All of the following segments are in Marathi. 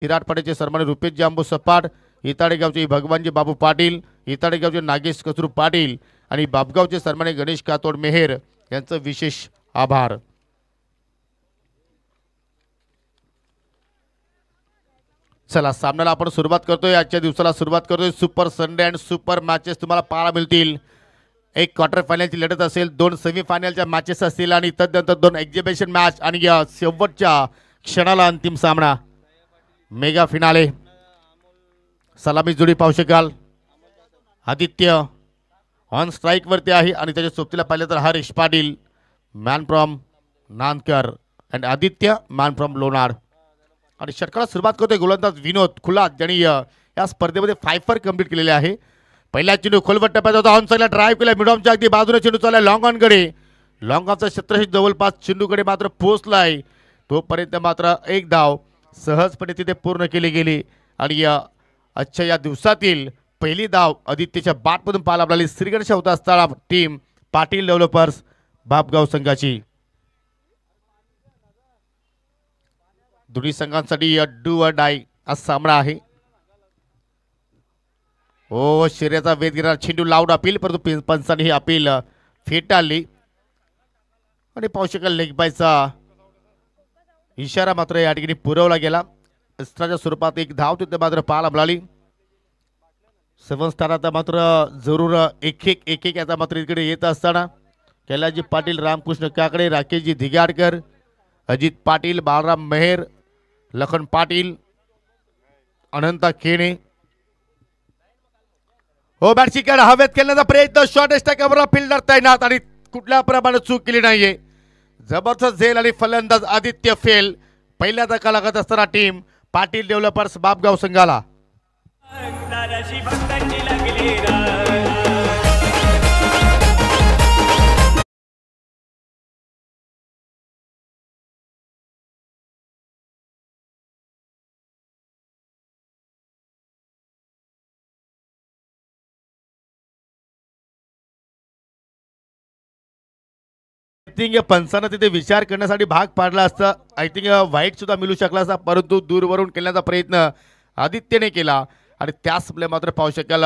विराटपाड्याचे सन्मान्य रुपेश जांबू सपाट, इताडे गावचे भगवानजी बाबू पाटील, इताडे गावचे नागेश कचरू पाटील आणि बापगावचे सन्मान्य गणेश कातोड मेहर यांचं विशेष आभार। चला सामन्याला आपण सुरुवात करतोय। आजच्या दिवसाला सुरुवात करतोय। Super Sunday and super matches तुम्हाला पाहायला मिळतील। एक क्वार्टर फायनलची लढत असेल, 2 सेमी फायनलच्या मॅचेस असतील आणि तदनंतर 2 एक्झिबिशन मॅच आणि या शेवटच्या क्षणाला अंतिम सामना मेगा फिनाले। सलामी जोडी पाहू शकाल। आदित्य ऑन स्ट्राइक वरती आहे आणि त्याच्या सोबतीला पाहिलं तर Harish Patil man from Nankar and Aditya man from Lonar. आणि षटकाला सुरुवात करतोय गोलंदाज विनोद खुलात ज्यांनी या स्पर्धेमध्ये 5 कंप्लीट केलेले आहे। पहिला चेंडू खोलवर टप्प्यात होता, ऑन साइडला ड्राइव्ह केला, मिडऑनच्या अगदी बाजूने चेंडू चालला लॉंग ऑनकडे। लॉंग ऑनचा क्षेत्रशी जवळपास चेंडूकडे मात्र पोहोचलाय, तोपर्यंत मात्र एक धाव सहजपणे तिथे पूर्ण केली गेली आणि आजच्या या दिवसातील पहिली धाव आदित्यच्या बॅटमधून पाहायला मिळाली। श्रीगणेश होता असताना टीम पाटील डेव्हलपर्स बापगाव संघाची। दोन्ही संघांसाठी डू अ डाय हा सामना आहे। ओ शर्यतीचा वेध घेणारा चेंडू लाऊड अपील, परंतु पंचांनी ही अपील फेटाळली आणि पाहू शकाल लेग बायचा इशारा मात्र या ठिकाणी पुरवला गेला। अस्त्राच्या स्वरूपात एक धाव तिथे मात्र पाहायला मिळाली। 7 स्टार आता मात्र जरूर एक आता मात्र इकडे येत असताना कैलासजी पाटील, रामकृष्ण काकडे, राकेशजी धिगाडकर, अजित पाटील, बाळराम मेहर, लखन पाटील, अनंता केणे। हो बॅट शिकायला हवेत खेळण्याचा प्रयत्न, शॉर्ट स्ट्राइकवर फिल्डर तैनात आणि कुठल्या प्रमाणे चूक केली नाहीये। जबरदस्त झेल आणि फलंदाज आदित्य फेल। पहिल्या धक्का लागत असताना टीम पाटील डेव्हलपर्स बापगाव संघाला। पंचांना तिथे विचार करण्यासाठी भाग पाडला असता, आय थिंक वाईट सुद्धा मिळू शकला असता, परंतु दूरवरून केल्याचा प्रयत्न आदित्यने केला आणि त्याच मात्र पाहू शकाल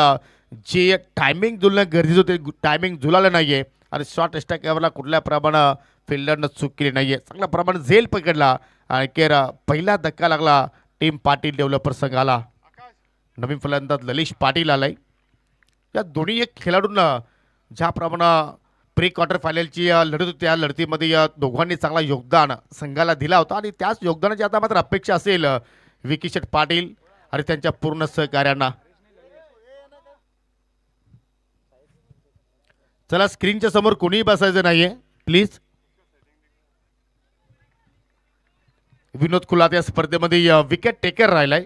जे टायमिंग जुळणं गरजेचं होते टायमिंग जुळालं नाहीये आणि शॉर्ट स्ट्राइकवरला कुठल्या प्रमाणे फिल्डरनं चूक केली नाहीये। चांगल्या प्रमाणे झेल पकडला आणि पहिला धक्का लागला टीम पाटील डेव्हलपर संघाला। नवीन फलंदाज ललिश पाटील आलाय। या दोन्ही एक खेळाडूंना ज्याप्रमाणे प्री क्वार्टर फायनलची लढत होती त्या लढतीमध्ये दोघांनी चांगला योगदान संघाला दिला होता आणि त्याच योगदानाची आता मात्र अपेक्षा असेल विकी शेठ पाटील आणि त्यांच्या पूर्ण सहकार्यांना। चला स्क्रीनच्या समोर कोणीही बसायचं नाहीये प्लीज। विनोद खुलात या स्पर्धेमध्ये विकेट टेकर राहिलाय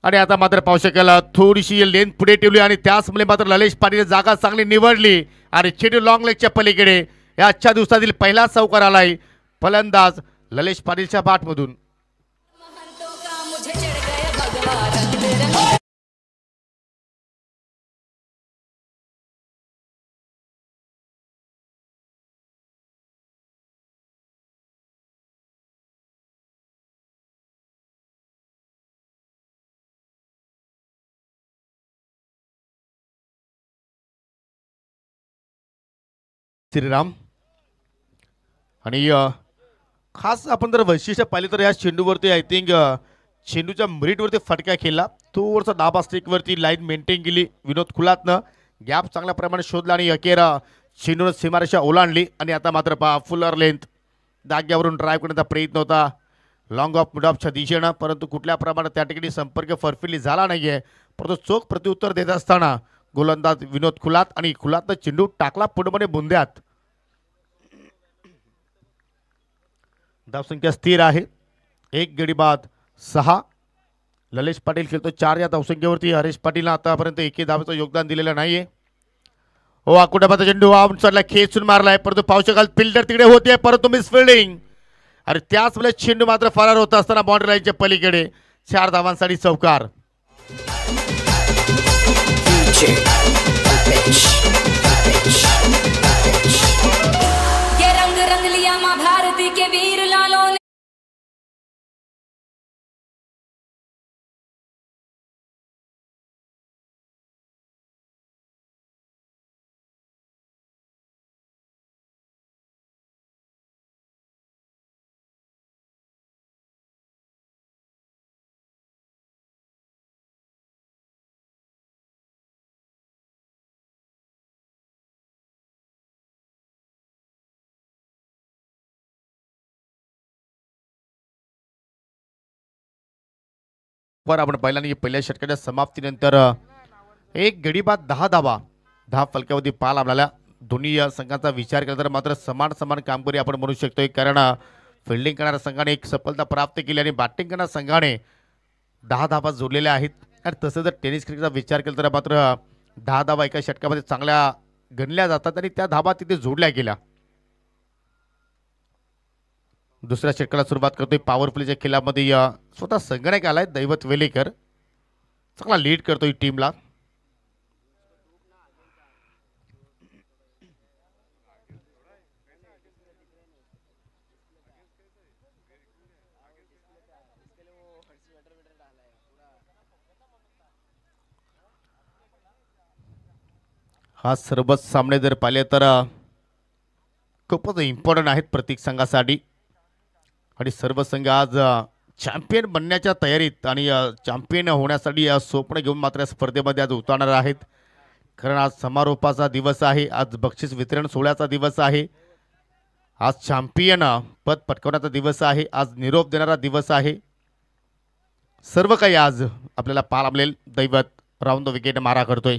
आणि आता मात्र पाहू शकाल थोडीशी लेंथ पुढे ठेवली आणि त्याचमुळे मात्र ललिश पाटील जागा चांगली निवडली आणि चेंडू लॉंग लेगच्या पलीकडे या आजच्या दिवसातील पहिला चौकार आलाय फलंदाज ललिश पाटीलच्या बॅटमधून। श्रीराम आणि खास आपण जर वैशिष्ट्य पाहिले तर या चेंडूवरती आय थिंक चेंडूच्या मिरिटवरती फटका खेळला, थोडंसं डाबा स्टिकवरती लाईन मेंटेन केली विनोद खुलातनं, गॅप चांगल्या प्रमाणे शोधला आणि अखेर चेंडूनं सीमारेषा ओलांडली आणि आता मात्र पहा फुलर लेंथ दाग्यावरून ड्राईव्ह करण्याचा प्रयत्न होता लॉंग ऑफ मिड ऑफच्या दिशेनं, परंतु कुठल्या प्रमाणात त्या ठिकाणी संपर्क फरफिली झाला नाहीये। परंतु चोख प्रत्युत्तर देत असताना गोलंदाज विनोद खुलात आणि खुलातनं चेंडू टाकला पुढे बुंद्यात। धावसंख्या स्थिर आहे, 1 गडी बाद 6। ललिश पाटील खेळतो 4 या धावसंख्येवरती। हरीश पाटीलनं आतापर्यंत एकही धावेचं योगदान दिलेलं नाहीये। हो आकुटाबाचा चेंडू आउटसाइडला खेचून मारलाय, परंतु पाहू शकाल फिल्डर तिकडे होते परंतु मिस फिल्डिंग आणि त्याच वेळेस चेंडू मात्र फरार होत असताना बाउंड्री लाईनच्या पलीकडे 4 धावांसाठी चौकार। स्कोर आपण पाहिला नाही. पहिल्या षटकाच्या समाप्तीनंतर एक गडी बाद 10 धावा 10 फलकावरती पाल आपल्याला दोन्ही संघांचा विचार केला तर मात्र समान समान कामगिरी आपण म्हणू शकतोय. कारण फिल्डिंग करणाऱ्या संघाने एक सफलता प्राप्त केली आणि बॅटिंग करणाऱ्या संघाने 10 धावा जोडलेल्या आहेत. आणि तसं जर टेनिस क्रिकेटचा विचार केला तर मात्र 10 धावा एका षटकामध्ये चांगल्या गणल्या जातात आणि त्या धावा तिथे जोडल्या गेल्या. दुसऱ्या षटकाला सुरुवात करतोय. पॉवर प्लेच्या खेळामध्ये स्वतः संघनायक आलाय दैवत वेलेकर, चांगला लीड करतोय टीमला. हा सर्व सामने जर पाहिले तर खूपच इम्पॉर्टंट आहेत प्रत्येक संघासाठी आणि सर्व संघ आज चॅम्पियन बनण्याच्या तयारीत आणि चॅम्पियन होण्यासाठी स्वप्न घेऊन मात्र स्पर्धेमध्ये आज उतरणार आहेत. कारण आज समारोपाचा दिवस आहे, आज बक्षीस वितरण सोहळ्याचा दिवस आहे, आज चॅम्पियन पद पटकावण्याचा दिवस आहे, आज निरोप देणारा दिवस आहे. सर्व काही आज आपल्याला पाहायला मिळेल. दैवत राऊंड द विकेट मारा करतोय.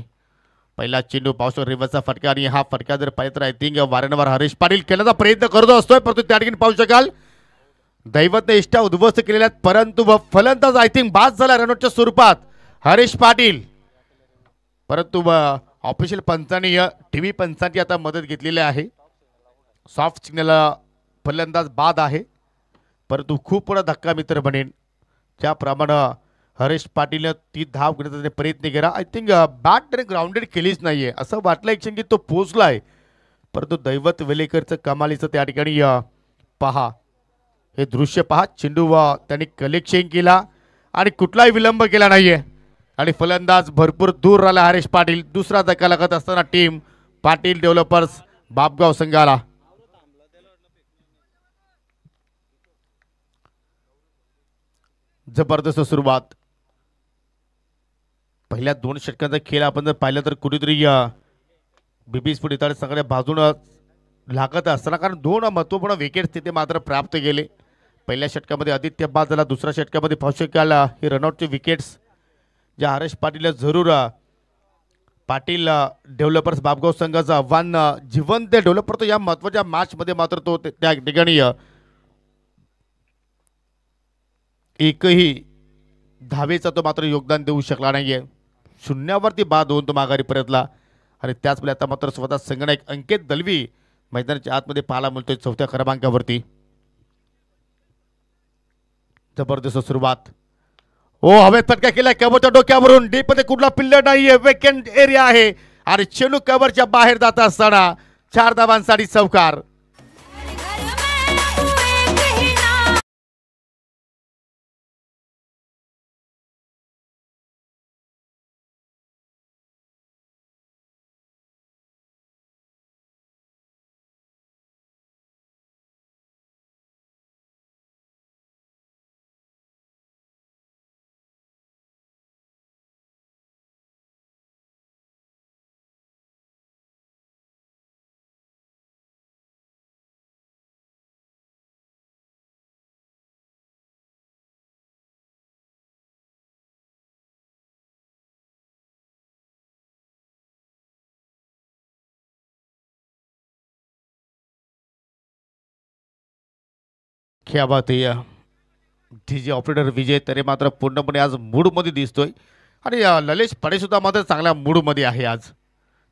पहिला चेंडू पावसावर रिव्हर्सचा फटका आणि हा फटका जर पाहिजे तर आय थिंक वारंवार हरीश पाटील खेळण्याचा प्रयत्न करतो असतोय, परंतु त्या ठिकाणी पाहू शकाल दैवतने इष्टा उद्ध्वस्त केलेल्या आहेत. परंतु फलंदाज आय थिंक बाद झाला रनआउटच्या स्वरूपात हरीश पाटील. परंतु ऑफिशियल पंचांनी टीव्ही पंचांची आता मदत घेतलेली आहे. सॉफ्ट सिग्नल फलंदाज बाद आहे, परंतु खूप मोठा धक्का मित्र बनेल. त्याप्रमाणे हरीश पाटील ती धाव घेण्याचा प्रयत्न केला. आय थिंक बॅट त्याने ग्राउंडेड केलीच नाहीये असं वाटलं एक की तो पोचलाय, परंतु दैवत वेलेकरचं कमालीचं त्या ठिकाणी पहा, हे दृश्य पहा. चेंडू त्यांनी कलेक्शन केला आणि कुठलाही विलंब केला नाहीये आणि फलंदाज भरपूर दूर राहिला हरीश पाटील. दुसरा धक्का लागत असताना टीम पाटील डेव्हलपर्स बापगाव संघाला. जबरदस्त सुरुवात. पहिल्या 2 षटकांचा खेळ आपण जर पाहिलं तर कुठेतरी बीबी स्पोर्ट इतर सगळ्या बाजून लागत असताना, कारण 2 महत्त्वपूर्ण विकेट्स तिथे मात्र प्राप्त केले. पहिल्या षटकामध्ये आदित्य बाद झाला, दुसऱ्या षटकामध्ये पावशेकाल हे रनआउटचे विकेट्स ज्या हरीश पाटील जरूर पाटील डेव्हलपर्स बापगाव संघाचं आव्हान जिवंत डेव्हलपर तो या महत्त्वाच्या मॅचमध्ये मात्र तो त्या ठिकाणी एकही धावेचा तो मात्र योगदान देऊ शकला नाहीये. शून्यावरती बाद होऊन तो माघारी परतला आणि त्याचवेळी आता मात्र स्वतः संघनायक अंकित दलवी मैदानाच्या आतमध्ये पाहायला मिळतोय 4थ्या क्रमांकावरती. जबरदस्त सुरुवात. ओ हवेत फटका केला कव्हरच्या डोक्यावरून. डीप मध्ये कुठला पिल्लर नाहीये, वेकेंट एरिया आहे आणि चेंडू कव्हरच्या बाहेर जात असताना 4 धावांसाठी चौकार. क्या बात आहे. डीजे ऑपरेटर विजय तरे मात्र पूर्णपणे आज मूडमध्ये दिसतोय आणि ललेश पडे सुद्धा मात्र चांगल्या मूडमध्ये आहे. आज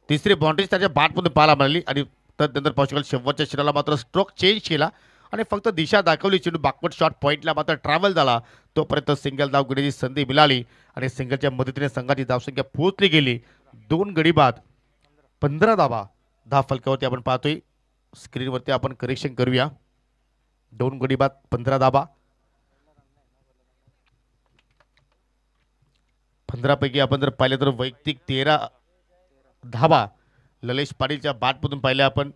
तिसरी बाउंड्रीज त्याच्या बॅटमधून पाहायला मिळाली आणि त्यानंतर पॉर्चुगल शेवटच्या षटकाला मात्र स्ट्रोक चेंज केला आणि फक्त दिशा दाखवली. चेंडू बॅकवर्ड शॉट पॉईंटला मात्र ट्रॅव्हल झाला, तोपर्यंत सिंगल धाव घेण्याची संधी मिळाली आणि सिंगलच्या मदतीने संघाची धावसंख्या पोहोचली गेली 2 गडी बाद 15 धावा 10 फलकावरती आपण पाहतोय. स्क्रीनवरती आपण करेक्शन करूया. 2 गडी बाद 15 धावा. 15 पैकी आपण जर पाहिलं तर वैयक्तिक 13 धावा ललेश पाटीलच्या बॅटमधून पाहिल्या आपण.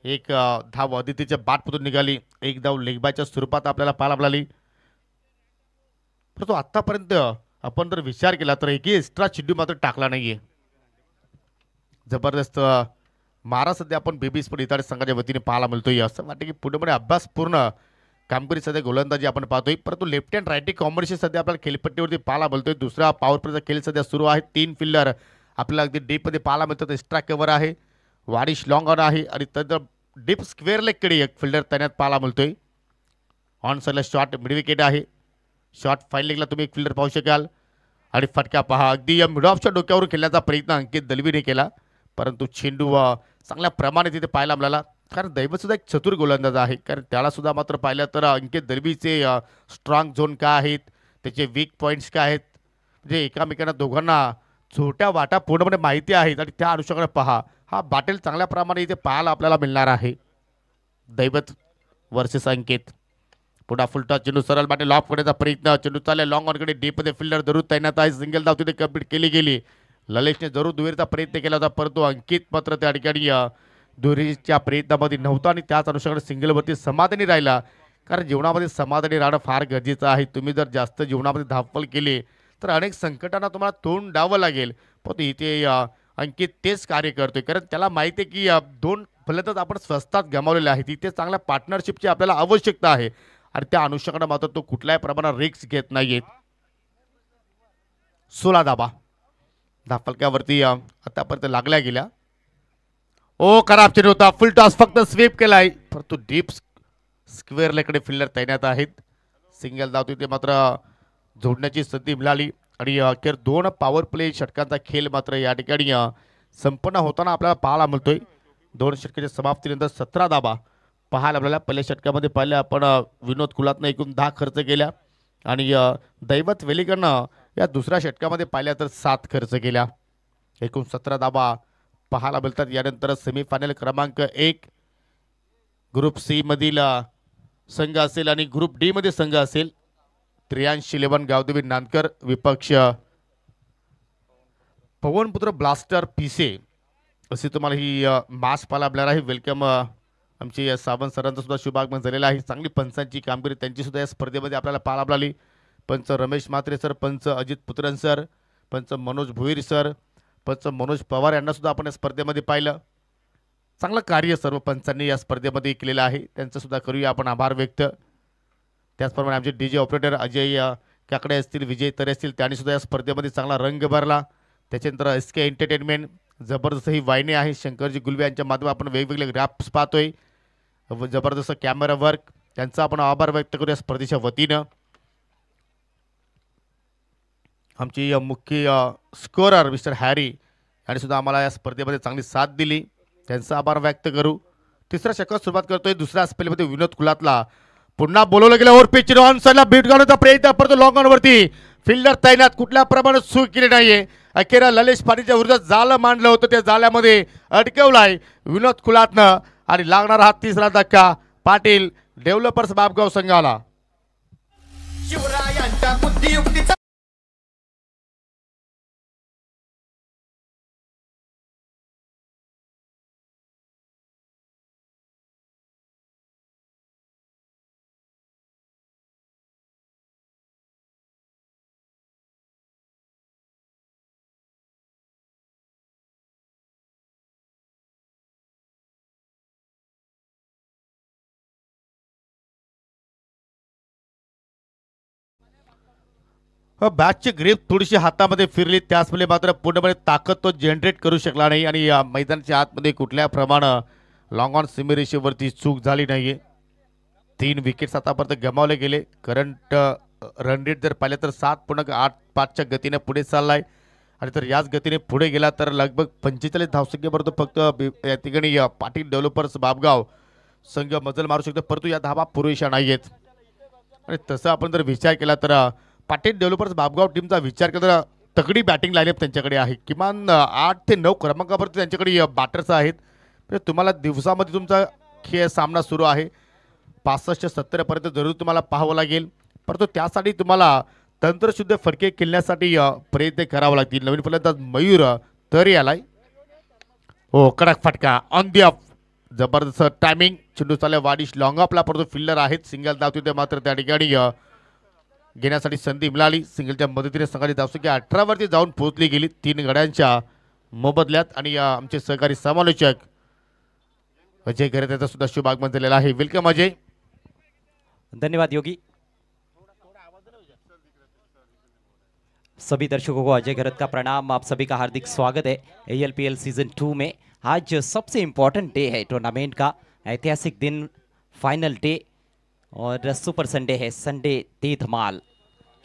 एक धाव आदित्यच्या बॅटमधून निघाली, एक धाव लेगबायच्या स्वरूपात आपल्याला पाहायला मिळाली. परंतु आतापर्यंत आपण जर विचार केला तर एकही एक्स्ट्रा चेंडू मात्र टाकला नाहीये. जबरदस्त मारा सध्या आपण बेबी स्पोर्ट इतर संघाच्या वतीने पाहायला मिळतोय. असं वाटतं की पूर्णपणे अभ्यासपूर्ण कामगिरी सध्या गोलंदाजी आपण पाहतोय, परंतु लेफ्ट हँड राईट कॉम्बिनेशन सध्या आपल्याला खेळपट्टीवरती पाहायला मिळतोय. दुसरा पॉवर प्लेचा खेळ सध्या सुरू आहे. 3 फिल्डर आपल्याला अगदी डीपमध्ये पाहायला मिळतात. एक्स्ट्रा कव्हर आहे, वाडिश लॉंग ऑन आहे आणि तर डीप स्क्वेअर लेगकडे एक फिल्डर तैनात पाहायला मिळतोय. ऑन साईडला शॉट मिड विकेट आहे. शॉट फाईन लेगला तुम्ही एक फिल्डर पाहू शकाल आणि फटका पहा. अगदी मिड ऑफच्या डोक्यावरून खेळण्याचा प्रयत्न अंकित दलवीने केला, परंतु चेंडू चांगल्या प्रमाणे तिथे पाहायला मिळाला. कारण दैवतसुद्धा एक चतुर गोलंदाज आहे, कारण त्यालासुद्धा मात्र पाहिलं तर अंकित दलवीचे स्ट्रॉंग झोन काय आहेत, त्याचे वीक पॉईंट्स काय आहेत, म्हणजे एकामेकांना दोघांना छोट्या वाटा पूर्णपणे माहिती आहेत आणि त्या अनुषंगाने पहा हा बॅटल चांगल्या प्रमाणे इथे पाहायला आपल्याला मिळणार आहे. दैवत वर्सेस अंकित. पुन्हा फुलटा चेंडू सरळ बॅटल ऑफ करण्याचा प्रयत्न. चेंडू चालला लॉंग ऑनकडे, डीपमध्ये फिल्डर जरूर तैनात आहे. सिंगल धाव तिथे कंप्लीट केली गेली. ललेशने जरूर दुहेरीचा प्रयत्न केला होता, परंतु अंकित मात्र त्या ठिकाणी दुहेरीच्या प्रयत्नामध्ये नव्हता आणि त्याच अनुषंगाने सिंगलवरती समाधानी राहिला. कारण जीवनामध्ये समाधानी राहणं फार गरजेचं आहे. तुम्ही जर जास्त जीवनामध्ये धावपळ केली तर अनेक संकटांना तुम्हाला तोंड द्यावं लागेल, पण इथे अंकित तेच कार्य करतोय. कारण त्याला माहिती आहे की 2 फलंदाज आपण स्वस्तात गमावलेले आहेत. इथे चांगल्या पार्टनरशिपची आपल्याला आवश्यकता आहे आणि त्या अनुषंगाने मात्र तो कुठल्याही प्रमाणात रिस्क घेत नाहीये. 16 धाबा धाफलक्यावरती आतापर्यंत लागल्या गेल्या. ओ खराब चेंडू होता. फुल टॉस फक्त स्वीप केलाय, परंतु डीप स्क्वेअर लेकडे फिल्डर तैनात आहेत. सिंगल धाव तिथे मात्र जोडण्याची संधी मिळाली आणि अखेर 2 पॉवर प्ले षटकांचा खेळ मात्र या ठिकाणी संपन्न होताना आपल्याला पाहायला मिळतोय. 2 षटकाच्या समाप्तीनंतर 17 धाबा पाहायला आपल्याला. पहिल्या षटकामध्ये पाहिलं आपण विनोद कुलातनं एकूण 10 खर्च केल्या आणि दैवत वेलीकडनं या दुसऱ्या षटकामध्ये पाहिल्या तर 7 खर्च केल्या. एकूण 17 धाबा पाहायला मिळतात. यानंतर सेमीफायनल क्रमांक 1 ग्रुप सी मधील संघ असेल आणि ग्रुप डी मध्ये संघ असेल. 83-11 गावदेवी नांदकर विपक्ष पवनपुत्र ब्लास्टर पिसे असे तुम्हाला ही मॅच पाहायला मिळणार आहे. वेलकम आमचे सावंत सरांचा सुद्धा शुभागमन झालेला आहे. चांगली पंचांची कामगिरी त्यांची सुद्धा या स्पर्धेमध्ये आपल्याला पाहायला मिळाली. पंच रमेश म्हात्रे सर, पंच अजित पुत्रन सर, पंच मनोज भोईर सर, पंच मनोज पवार यांना सुद्धा आपण या स्पर्धेमध्ये पाहिलं. चांगलं कार्य सर्व पंचांनी या स्पर्धेमध्ये केलेलं आहे, त्यांचं सुद्धा करूया आपण आभार व्यक्त. त्याचप्रमाणे आमचे डीजे ऑपरेटर अजय काकडे असतील, विजय तरे असतील, त्यांनी सुद्धा या स्पर्धेमध्ये चांगला रंग भरला. त्याच्यानंतर SK एंटरटेनमेंट जबरदस्त ही वाहिनी आहे. शंकरजी गुलवे यांच्या माध्यमातून आपण वेगवेगळे ग्राफ्स पाहतोय. जबरदस्त कॅमेरा वर्क, त्यांचा आपण आभार व्यक्त करूया स्पर्धेच्या वतीनं. आमची मुख्य स्कोरर मिस्टर हॅरी यांनी सुद्धा आम्हाला या स्पर्धेमध्ये चांगली साथ दिली, त्यांचा आभार व्यक्त करू. तिसऱ्या षटकात सुरुवात करतोय. दुसऱ्या स्पेलमध्ये विनोद कुलातला पुन्हा बोलवलं गेलं. ओव्हर पिच ऑन साईडला बीट घालण्याचा प्रयत्न, परंतु लॉंग ऑन वरती फिल्डर तैनात कुठल्या प्रमाणात चूक केली नाहीये. अखेर ललेश पाटीलच्या विरोधात जालं मांडलं होतं, त्या जाल्यामध्ये अडकवलाय विनोद कुलातनं आणि लागणारा हा तिसरा धक्का पाटील डेव्हलपर्स बापगाव संघाला. शिवरायांच्या बुद्धियुक्तीचा बॅटची ग्रीप थोडीशी हातामध्ये फिरली, त्याचवेळी मात्र पूर्णपणे ताकद तो जनरेट करू शकला नाही आणि मैदानाच्या आतमध्ये कुठल्या प्रमाणे लॉंग ऑन सिमीरेषेवरती चूक झाली नाहीये. 3 विकेट्स आतापर्यंत गमावले गेले. करंट रन रेट जर पाहिलं तर 7.85च्या गतीने पुढे चाललाय आणि तर याच गतीने पुढे गेला तर लगभग 45 धावसंख्येपर्यंत फक्त या ठिकाणी पाटील डेव्हलपर्स बापगाव संघ मजल मारू शकतो, परंतु या धावा पुरेशा नाही आहेत. आणि तसं आपण जर विचार केला तर पाटील डेव्हलपर्स बापगाव टीमचा विचार केला तर तगडी बॅटिंग लाईनअप त्यांच्याकडे आहे. किमान 8 ते 9 क्रमांकावरती त्यांच्याकडे बॅटर्स आहेत. म्हणजे तुम्हाला दिवसामध्ये तुमचा खेळ सामना सुरू आहे, 65-70 पर्यंत जरूर तुम्हाला पाहावं लागेल, परंतु त्यासाठी तुम्हाला तंत्रशुद्ध फटके खेळण्यासाठी प्रयत्न करावा लागतील. नवीन फलंदाज मयूर तरी आलाय. हो, कडक फटका ऑन दी ऑफ, जबरदस्त टायमिंग. चेंडू चालला वाडिश लॉंग ऑफला, परंतु फिल्डर आहेत. सिंगल धाव तिथे मात्र त्या ठिकाणी घेण्यासाठी संधी मिळाली. सिंगलच्या मदतीने संघाची धावसंख्या 18 वरती जाऊन पोहोचली गेली 3 गड्यांच्या मोबदल्यात. आणि आमचे सहकारी समालोचक अजय घरे त्याचा सुद्धा शुभागमन झालेला आहे. वेलकम अजय. धन्यवाद योगी। सभी दर्शकों को अजय घरत का प्रणाम, आप सभी का हार्दिक स्वागत है ALPL सीजन 2 में। आज सबसे इम्पोर्टेंट डे है टूर्नामेंट का, ऐतिहासिक दिन, फाइनल डे और सुपर संडे है, संडे दे धमाल।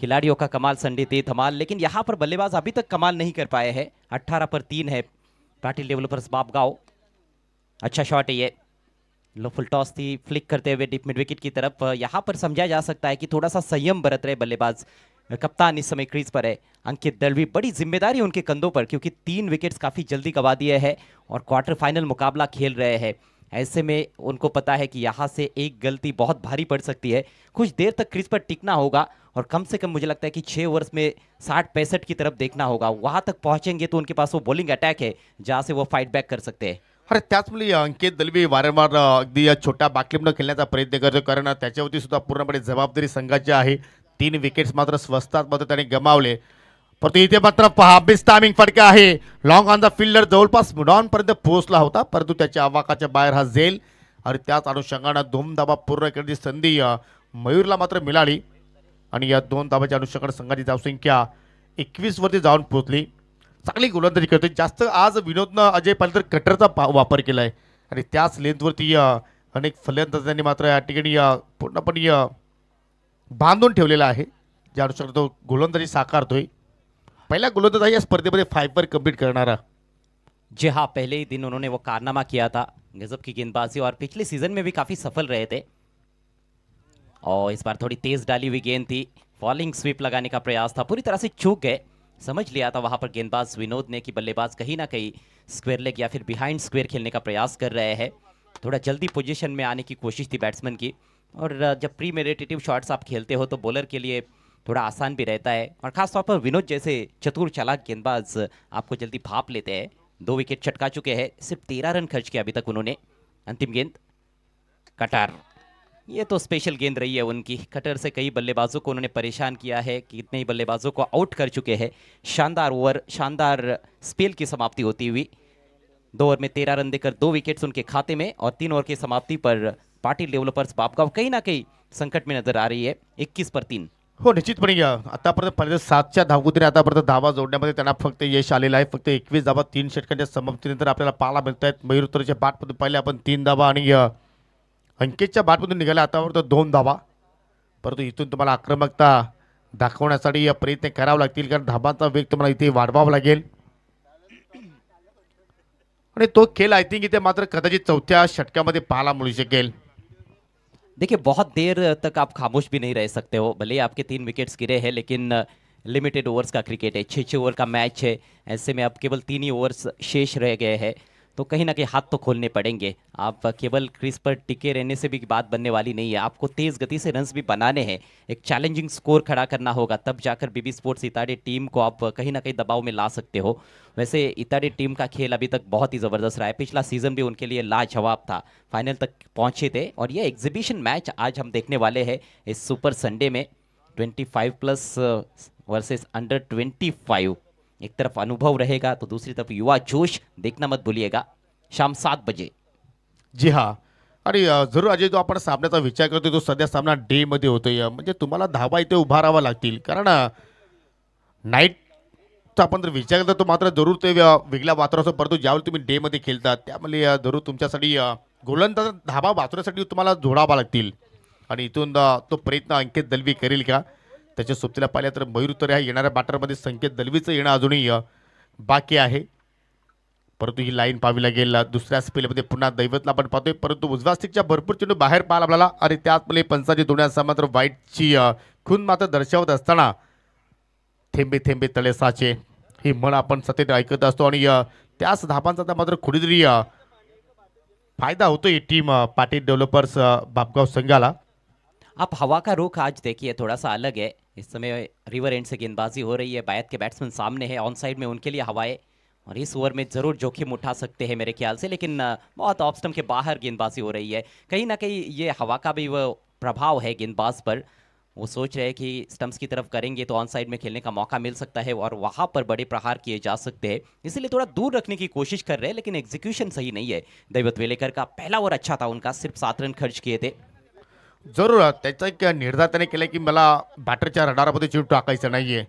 खिलाड़ियों का कमाल, संडे दे धमाल। लेकिन यहाँ पर बल्लेबाज अभी तक कमाल नहीं कर पाए हैं। 18 पर 3 है पाटिल डेवलपर्स बापगांव। अच्छा शॉट है ये, लो फुल टॉस थी, फ्लिक करते हुए डीप मिड विकेट की तरफ। यहाँ पर समझा जा सकता है कि थोड़ा सा संयम बरत रहे बल्लेबाज। कप्तान इस समय क्रीज पर है अंकित दलवी, बड़ी जिम्मेदारी उनके कंधों पर, क्योंकि 3 विकेट्स काफी जल्दी गवा दिए हैं और क्वार्टर फाइनल मुकाबला खेल रहे हैं। ऐसे में उनको पता है कि यहाँ से एक गलती बहुत भारी पड़ सकती है। कुछ देर तक क्रीज पर टिकना होगा और कम से कम मुझे लगता है कि 6 ओवर्स में 60-65 की तरफ देखना होगा। वहां तक पहुंचेंगे तो उनके पास वो बॉलिंग अटॅक है जहां से वो फाइट बैक कर सकते हैं। अरे त्याचमुळे अंकित दलवी वारंवार अगदी छोट्या बाकलीनं खेळण्याचा प्रयत्न करतो, कारण त्याच्यावरती सुद्धा पूर्णपणे जबाबदारी संघाची आहे। 3 विकेट्स मात्र स्वस्तात मात्र त्याने गमावले, परंतु इथे मात्र पहा बेस्ट टायमिंग फटका आहे। लॉंग ऑन द फिल्डर जवळपास मिडॉन पर्यंत पोहोचला होता, परंतु त्याच्या आवाकाच्या बाहेर हा झेल आणि त्याच अनुषंगाने 2 धावा पूर्ण करण्याची संधी मयूरला मात्र मिळाली आणि या 2 धावाच्या अनुषंगाने संघाची धावसंख्या 21 वरती जाऊन पोहोचली। चांगली गोलंदाजी करते, जास्त आज विनोदनं अजय पालकर कटरचा वापर केलाय आणि त्याच लेंथवरती अनेक फलंदाजांनी मात्र या ठिकाणी पूर्णपणे बांधून ठेवलेला आहे, ज्या अनुसार तो गोलंदाजी साकारतोय। पहिला गोलंदाज आहे या स्पर्धेमध्ये 5 वर कंप्लीट करणारा। जी हाँ, पहले ही दिन उन्होंने वो कारनामा किया था, गजब की गेंदबाजी, और पिछले सीजन में भी काफी सफल रहे थे। और इस बार थोड़ी तेज डाली हुई गेंद थी, फॉलिंग स्वीप लगाने का प्रयास था, पूरी तरह से चूक गए। समझ लिया था वहां पर गेंदबाज विनोद ने कि बल्लेबाज कहीं ना कहीं स्क्वायर लेग या फिर बिहाइंड स्क्वायर खेलने का प्रयास कर रहे हैं। थोड़ा जल्दी पोजीशन में आने की कोशिश थी बैट्समैन की, और जब प्री मेडिटेटिव शॉट्स आप खेलते हो तो बॉलर के लिए थोड़ा आसान भी रहता है, और खासतौर पर विनोद जैसे चतुर चालाक गेंदबाज आपको जल्दी भाप लेते हैं। 2 विकेट चटका चुके हैं, सिर्फ 13 रन खर्च किए अभी तक उन्होंने। अंतिम गेंद कटर, ये तो स्पेशल गेंद रही है उनकी। कटर से कई बल्लेबाजों को उन्होंने परेशान किया है, कितने ही बल्लेबाजों को आउट कर चुके हैं। शानदार ओवर, शानदार स्पेल की समाप्ति होती हुई। 2 ओवर में 13 रन देकर 2 विकेट्स उनके खाते में, और 3 ओवर की समाप्ति पर पाटिल डेवलपर्स बापगांव कहीं ना कहीं संकट में नजर आ रही है। 21 पर 3। हो, निश्चितपणे आतापर्यंत पहिल्या 7च्या धावगतीने आतापर्यंत धावा जोडण्यामध्ये त्यांना फक्त यश आलेलं आहे। फक्त 21 धावा 3 षटकांच्या समाप्तीनंतर आपल्याला पाहायला मिळत आहेत। मयूर उत्तरच्या बॅटमधून पहिले आपण 3 धावा आणि अंकितच्या बॅटमधून निघाला आतापर्यंत 2 धावा, परंतु इथून तुम्हाला आक्रमकता दाखवण्यासाठी प्रयत्न करावे लागतील, कारण धाबांचा वेग तुम्हाला इथे वाढवावा लागेल आणि तो खेळ आय थिंक इथे मात्र कदाचित 4थ्या षटकामध्ये पाहायला मिळू शकेल। देखिए, बहुत देर तक आप खामोश भी नहीं रह सकते हो, भले ही आपके 3 विकेट्स गिरे हैं, लेकिन लिमिटेड ओवर्स का क्रिकेट है, 6-6 ओवर का मैच है। ऐसे में अब केवल 3 ही ओवर्स शेष रह गए हैं, तो कहीं ना कहीं हाथ तो खोलने पड़ेंगे। आप केवल क्रीज पर टिके रहने से भी बात बनने वाली नहीं है, आपको तेज गति से रन्स भी बनाने हैं, एक चैलेंजिंग स्कोर खड़ा करना होगा, तब जाकर बीबी स्पोर्ट्स इताडे टीम को आप कहीं ना कहीं दबाव में ला सकते हो। वैसे इताडे टीम का खेल अभी तक बहुत ही ज़बरदस्त रहा है, पिछला सीजन भी उनके लिए लाजवाब था, फाइनल तक पहुंचे थे, और ये एग्जीबिशन मैच आज हम देखने वाले हैं इस सुपर संडे में। 25+ वर्सेस अंडर 25, एक तरफ अनुभव रहेगा तो दूसरी तरफ युवा जोश, देखना मत भूलिएगा, शाम 7 बजे। जी हाँ, आणि जरूर अजय, जो आपण सामन्याचा विचार करतो तो सध्या सामना डे मध्ये होतोय, म्हणजे तुम्हाला धावा इथे उभा राहावा लागतील, कारण नाईटचा आपण जर विचार केला तो मात्र जरूर ते वेगळ्या वातावरण असतो, परंतु ज्यावेळी तुम्ही डे मध्ये खेळता त्यामुळे जरूर तुमच्यासाठी गोलंदाज धावा वाचवण्यासाठी तुम्हाला जोडावा लागतील, आणि इथून तो प्रयत्न अंकित दलवी करेल का? त्याच्या सोबतीला पाहिलं तर मयूर उत्तर ह्या येणाऱ्या बॅटरमध्ये संकेत दलवीचं येणं अजूनही बाकी आहे, परंतु ही लाईन पाहावी लागेल। दुसऱ्या स्पेलमध्ये पुन्हा दैवतला आपण पाहतोय, परंतु उजव्या स्टिकच्या भरपूर चेंडू बाहेर पाहायला आपल्याला, आणि त्याचमुळे पंचाची दोन्ही मात्र वाईटची खून मात्र दर्शवत असताना थेंबे थेंबे तळे साचे ही म्हण आपण सतत ऐकत असतो, आणि त्याच धाबांचा मात्र कुठेतरी फायदा होतोय टीम पाटील डेव्हलपर्स बापगांव संघाला। आप हवा का रुख आज देखिए थोड़ा सा अलग है, इस समय रिवर एंड से गेंदबाजी हो रही है, बैत के बैट्समैन सामने है, ऑन साइड में उनके लिए हवाएं, और इस ओवर में जरूर जोखिम उठा सकते हैं मेरे ख्याल से, लेकिन बहुत ऑफ स्टंप के बाहर गेंदबाजी हो रही है। कहीं ना कहीं ये हवा का भी वो प्रभाव है गेंदबाज पर, वो सोच रहे हैं कि स्टंप्स की तरफ करेंगे तो ऑन साइड में खेलने का मौका मिल सकता है और वहां पर बड़े प्रहार किए जा सकते हैं, इसलिए थोड़ा दूर रखने की कोशिश कर रहे हैं, लेकिन एग्जीक्यूशन सही नहीं है। दैवत वेलेकर का पहला ओवर अच्छा था उनका, सिर्फ 7 रन खर्च किए थे। जरूर त्याचा एक निर्धार त्याने केलाय की मला बॅटरच्या रडारामध्ये चेंडू टाकायचा नाहीये.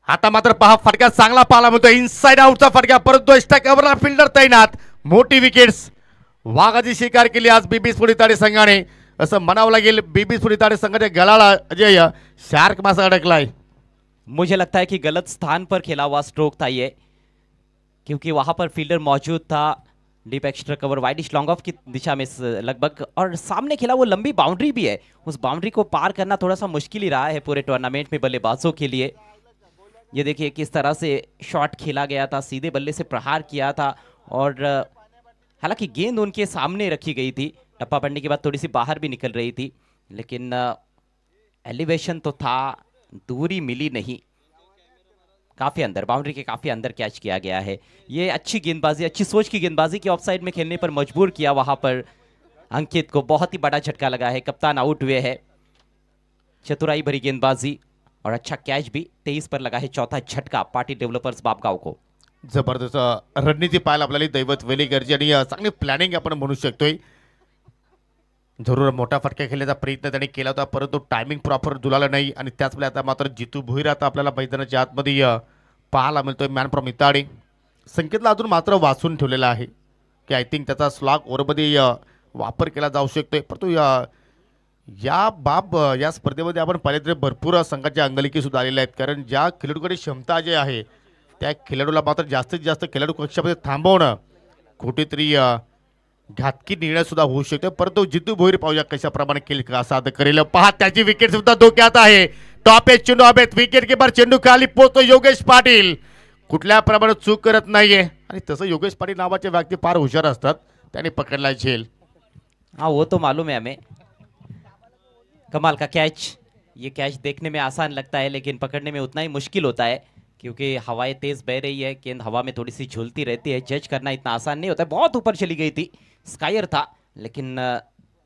आता मात्र पहा फटका चांगला पाहायला मिळतो, इनसाइड आउटचा फटका, परंतु एक्स्ट्रा कव्हरला फिल्डर तैनात. मोठी विकेट्स वाघाची शिकार केली आज बीबी स्फोटी ताडे संघाने, असं म्हणावं लागेल. बीबी स्फोटी ताडे संघाच्या गळाला अजय शार्क मासा अडकलाय. मुझे लगता है कि गलत स्थान पर खेला हुआ स्ट्रोक था ये, क्योंकि वहां पर फील्डर मौजूद था. Deep extra cover widish long off की दिशा में लगभग, और सामने खेला वो लंबी बाउंड्री भी है. उस बाउंड्री को पार करना थोड़ा सा मुश्किल ही रहा है पूरे टूर्नामेंट में बल्लेबाजों के लिए. ये देखिए किस तरह से शॉट खेला गया था, सीधे बल्ले से प्रहार किया था, और हालांकि गेंद उनके सामने रखी गई थी. टप्पा पड़ने के बाद थोड़ी सी बाहर भी निकल रही थी, लेकिन एलिवेशन तो था, दूरी मिली नहीं. काफी अंदर, बाउंड्री के काफी अंदर कैच किया गया है. ये अच्छी गेंदबाजी, अच्छी सोच की गेंदबाजी की ऑफसाइड में खेलने पर मजबूर किया वहां पर अंकित को. बहुत ही बड़ा झटका लगा है, कप्तान आउट हुए है. चतुराई भरी गेंदबाजी और अच्छा कैच भी. 23 पर लगा है चौथा झटका पाटील डेव्हलपर्स बापगाव को. जबरदस्त रणनीती पाहायला आपल्याला दैवत वेली गरजे आणि चांगली प्लॅनिंग आपण म्हणू शकतोय. जरूर मोठा फटका खेळण्याचा प्रयत्न त्याने केला होता, परंतु टायमिंग प्रॉपर जुळाला नाही. आणि त्याच वेळी आता मात्र जितू भुईर आता आपल्याला मैदानाच्या आतमध्ये पाहायला मिळतोय. मॅन फ्रॉम इताडे संकेतला अजून मात्र वाचून ठेवलेला आहे की आय थिंक त्याचा स्लॉग ओव्हरमध्ये वापर केला जाऊ शकतोय. परंतु या स्पर्धेमध्ये आपण पाहिले तर भरपूर संघाच्या अंगलिकी सुद्धा आलेल्या आहेत, कारण ज्या खेळाडूकडे क्षमता जे आहे त्या खेळाडूला मात्र जास्तीत जास्त खेळाडू कक्षामध्ये थांबवणं कुठेतरी घातकी निर्णय सुद्धा होऊ शकतो. परंतु जितू भोईर पाहूया कशाप्रमाणे केल का साध करेल. पहा त्याची विकेट सुद्धा धोक्यात आहे. टॉप एज चेंडू हवेत, विकेट किपर चेंडू खाली पोहोचतो. योगेश पाटील कुठल्या प्रमाणे चूक करत नाहीये, आणि तसं योगेश पाटील नावाचे व्यक्ती फार हुशार असतात, त्याने पकडला झेल. हाँ वो तो मालूम है हमें. कमाल का कैच. ये कैच देखने में आसान लगता है लेकिन पकड़ने में उतना ही मुश्किल होता है, क्योंकि हवाएं तेज बह रही है, गेंद हवा में थोड़ी सी झूलती रहती है. जज करना इतना आसान नहीं होता है. बहुत ऊपर चली गई थी, स्कायर था, लेकिन